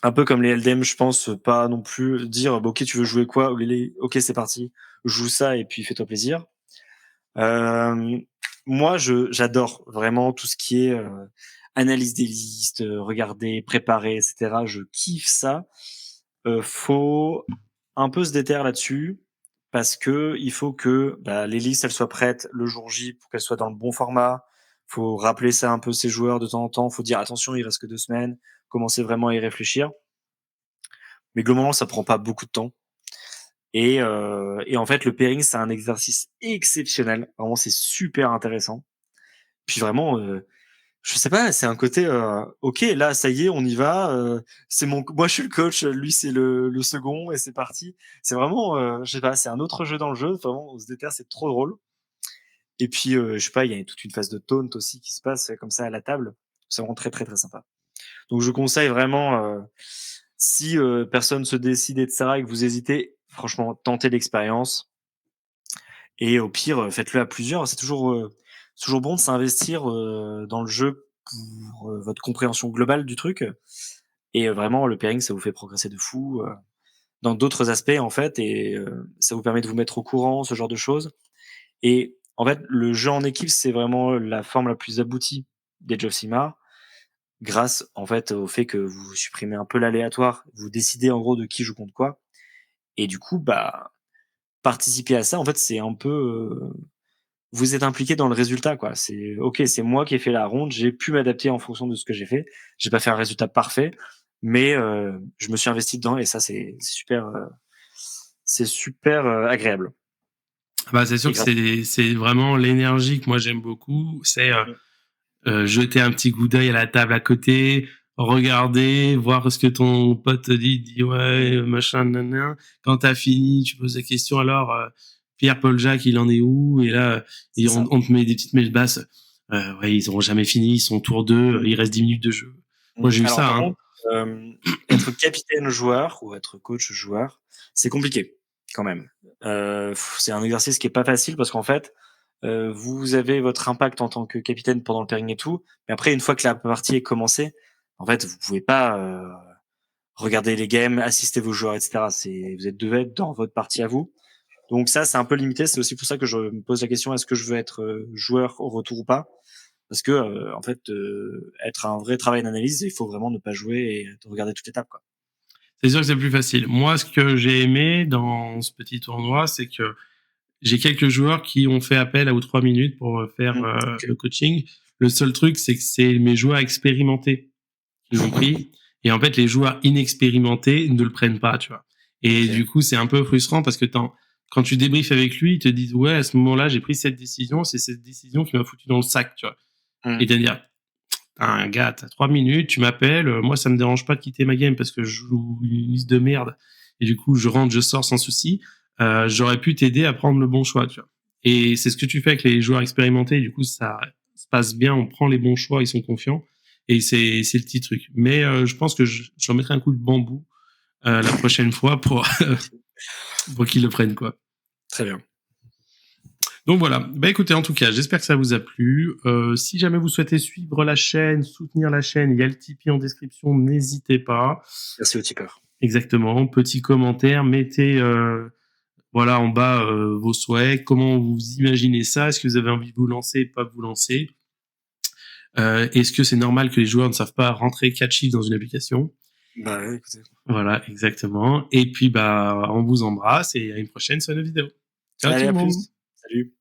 un peu comme les LDM, je pense, pas non plus dire bah, ok, tu veux jouer quoi? Ok, c'est parti, joue ça et puis fais-toi plaisir. Moi, j'adore vraiment tout ce qui est analyse des listes, regarder, préparer, etc. Je kiffe ça. Faut un peu se déterre là-dessus parce que il faut que les listes elles soient prêtes le jour J pour qu'elles soient dans le bon format. Faut rappeler ça un peu ses joueurs de temps en temps. Faut dire attention, il reste que 2 semaines. Commencer vraiment à y réfléchir. Mais globalement, ça prend pas beaucoup de temps. Et en fait, le pairing, c'est un exercice exceptionnel. Vraiment, c'est super intéressant. Puis vraiment, je sais pas, c'est un côté ok, là, ça y est, on y va. Moi, je suis le coach, lui, c'est le second, et c'est parti. C'est vraiment, je sais pas, c'est un autre jeu dans le jeu. Vraiment, on se déterre, c'est trop drôle. Et puis, je sais pas, il y a toute une phase de taunt aussi qui se passe comme ça à la table. C'est vraiment très, très, très sympa. Donc, je conseille vraiment, si personne se décide, etc., et que vous hésitez, franchement, tentez l'expérience. Et au pire, faites-le à plusieurs. C'est toujours bon de s'investir dans le jeu pour votre compréhension globale du truc. Et vraiment, le pairing, ça vous fait progresser de fou dans d'autres aspects, en fait. Et ça vous permet de vous mettre au courant, ce genre de choses. Et en fait, le jeu en équipe, c'est vraiment la forme la plus aboutie d'Age of Sigmar, grâce en fait au fait que vous supprimez un peu l'aléatoire, vous décidez en gros de qui joue contre quoi. Et du coup, participer à ça, en fait, c'est un peu vous êtes impliqué dans le résultat, quoi. C'est ok, c'est moi qui ai fait la ronde, j'ai pu m'adapter en fonction de ce que j'ai fait. J'ai pas fait un résultat parfait, mais je me suis investi dedans et ça c'est super agréable. Bah, c'est sûr que c'est vraiment l'énergie que moi j'aime beaucoup. C'est jeter un petit coup d'œil à la table à côté, regarder, voir ce que ton pote te dit ouais, machin, nanana. Quand t'as fini, tu poses la question, alors, Pierre-Paul Jacques, il en est où? Et là, on te met des petites mèches basses. Ouais, ils auront jamais fini, ils sont tour 2, il reste 10 minutes de jeu. Moi, j'ai eu alors, ça, par hein. contre, être capitaine joueur ou être coach joueur, c'est compliqué quand même. C'est un exercice qui est pas facile parce qu'en fait, vous avez votre impact en tant que capitaine pendant le pairing et tout, mais après une fois que la partie est commencée, en fait, vous pouvez pas regarder les games, assister vos joueurs, etc. Vous devez être dans votre partie à vous. Donc ça, c'est un peu limité. C'est aussi pour ça que je me pose la question est-ce que je veux être joueur au retour ou pas? Parce que en fait, être un vrai travail d'analyse, il faut vraiment ne pas jouer et regarder toute l'étape, quoi. C'est sûr que c'est plus facile. Moi, ce que j'ai aimé dans ce petit tournoi, c'est que j'ai quelques joueurs qui ont fait appel à ou 3 minutes pour faire le coaching. Le seul truc, c'est que c'est mes joueurs expérimentés qui l'ont pris. Et en fait, les joueurs inexpérimentés ne le prennent pas, tu vois. Et du coup, c'est un peu frustrant parce que quand tu débriefes avec lui, ils te disent ouais, à ce moment-là, j'ai pris cette décision, c'est cette décision qui m'a foutu dans le sac, tu vois. Et de dire, un gars, t'as 3 minutes, tu m'appelles, moi ça me dérange pas de quitter ma game parce que je joue une liste de merde et du coup je rentre, je sors sans souci. J'aurais pu t'aider à prendre le bon choix, tu vois. Et c'est ce que tu fais avec les joueurs expérimentés, et du coup ça se passe bien, on prend les bons choix, ils sont confiants, et c'est le petit truc. Mais je pense que je remettrai un coup de bambou la prochaine fois pour qu'ils le prennent, quoi. Très bien. Donc voilà, bah écoutez, en tout cas, j'espère que ça vous a plu. Si jamais vous souhaitez suivre la chaîne, soutenir la chaîne, il y a le Tipeee en description, n'hésitez pas. Merci aux tipeurs. Exactement, petit commentaire, mettez voilà en bas vos souhaits, comment vous imaginez ça, est-ce que vous avez envie de vous lancer, pas vous lancer. Est-ce que c'est normal que les joueurs ne savent pas rentrer 4 chiffres dans une application? Bah ouais, écoutez. Voilà, exactement. Et puis bah on vous embrasse et à une prochaine sur une vidéo. Ciao Allez, tout le à monde. plus. Salut.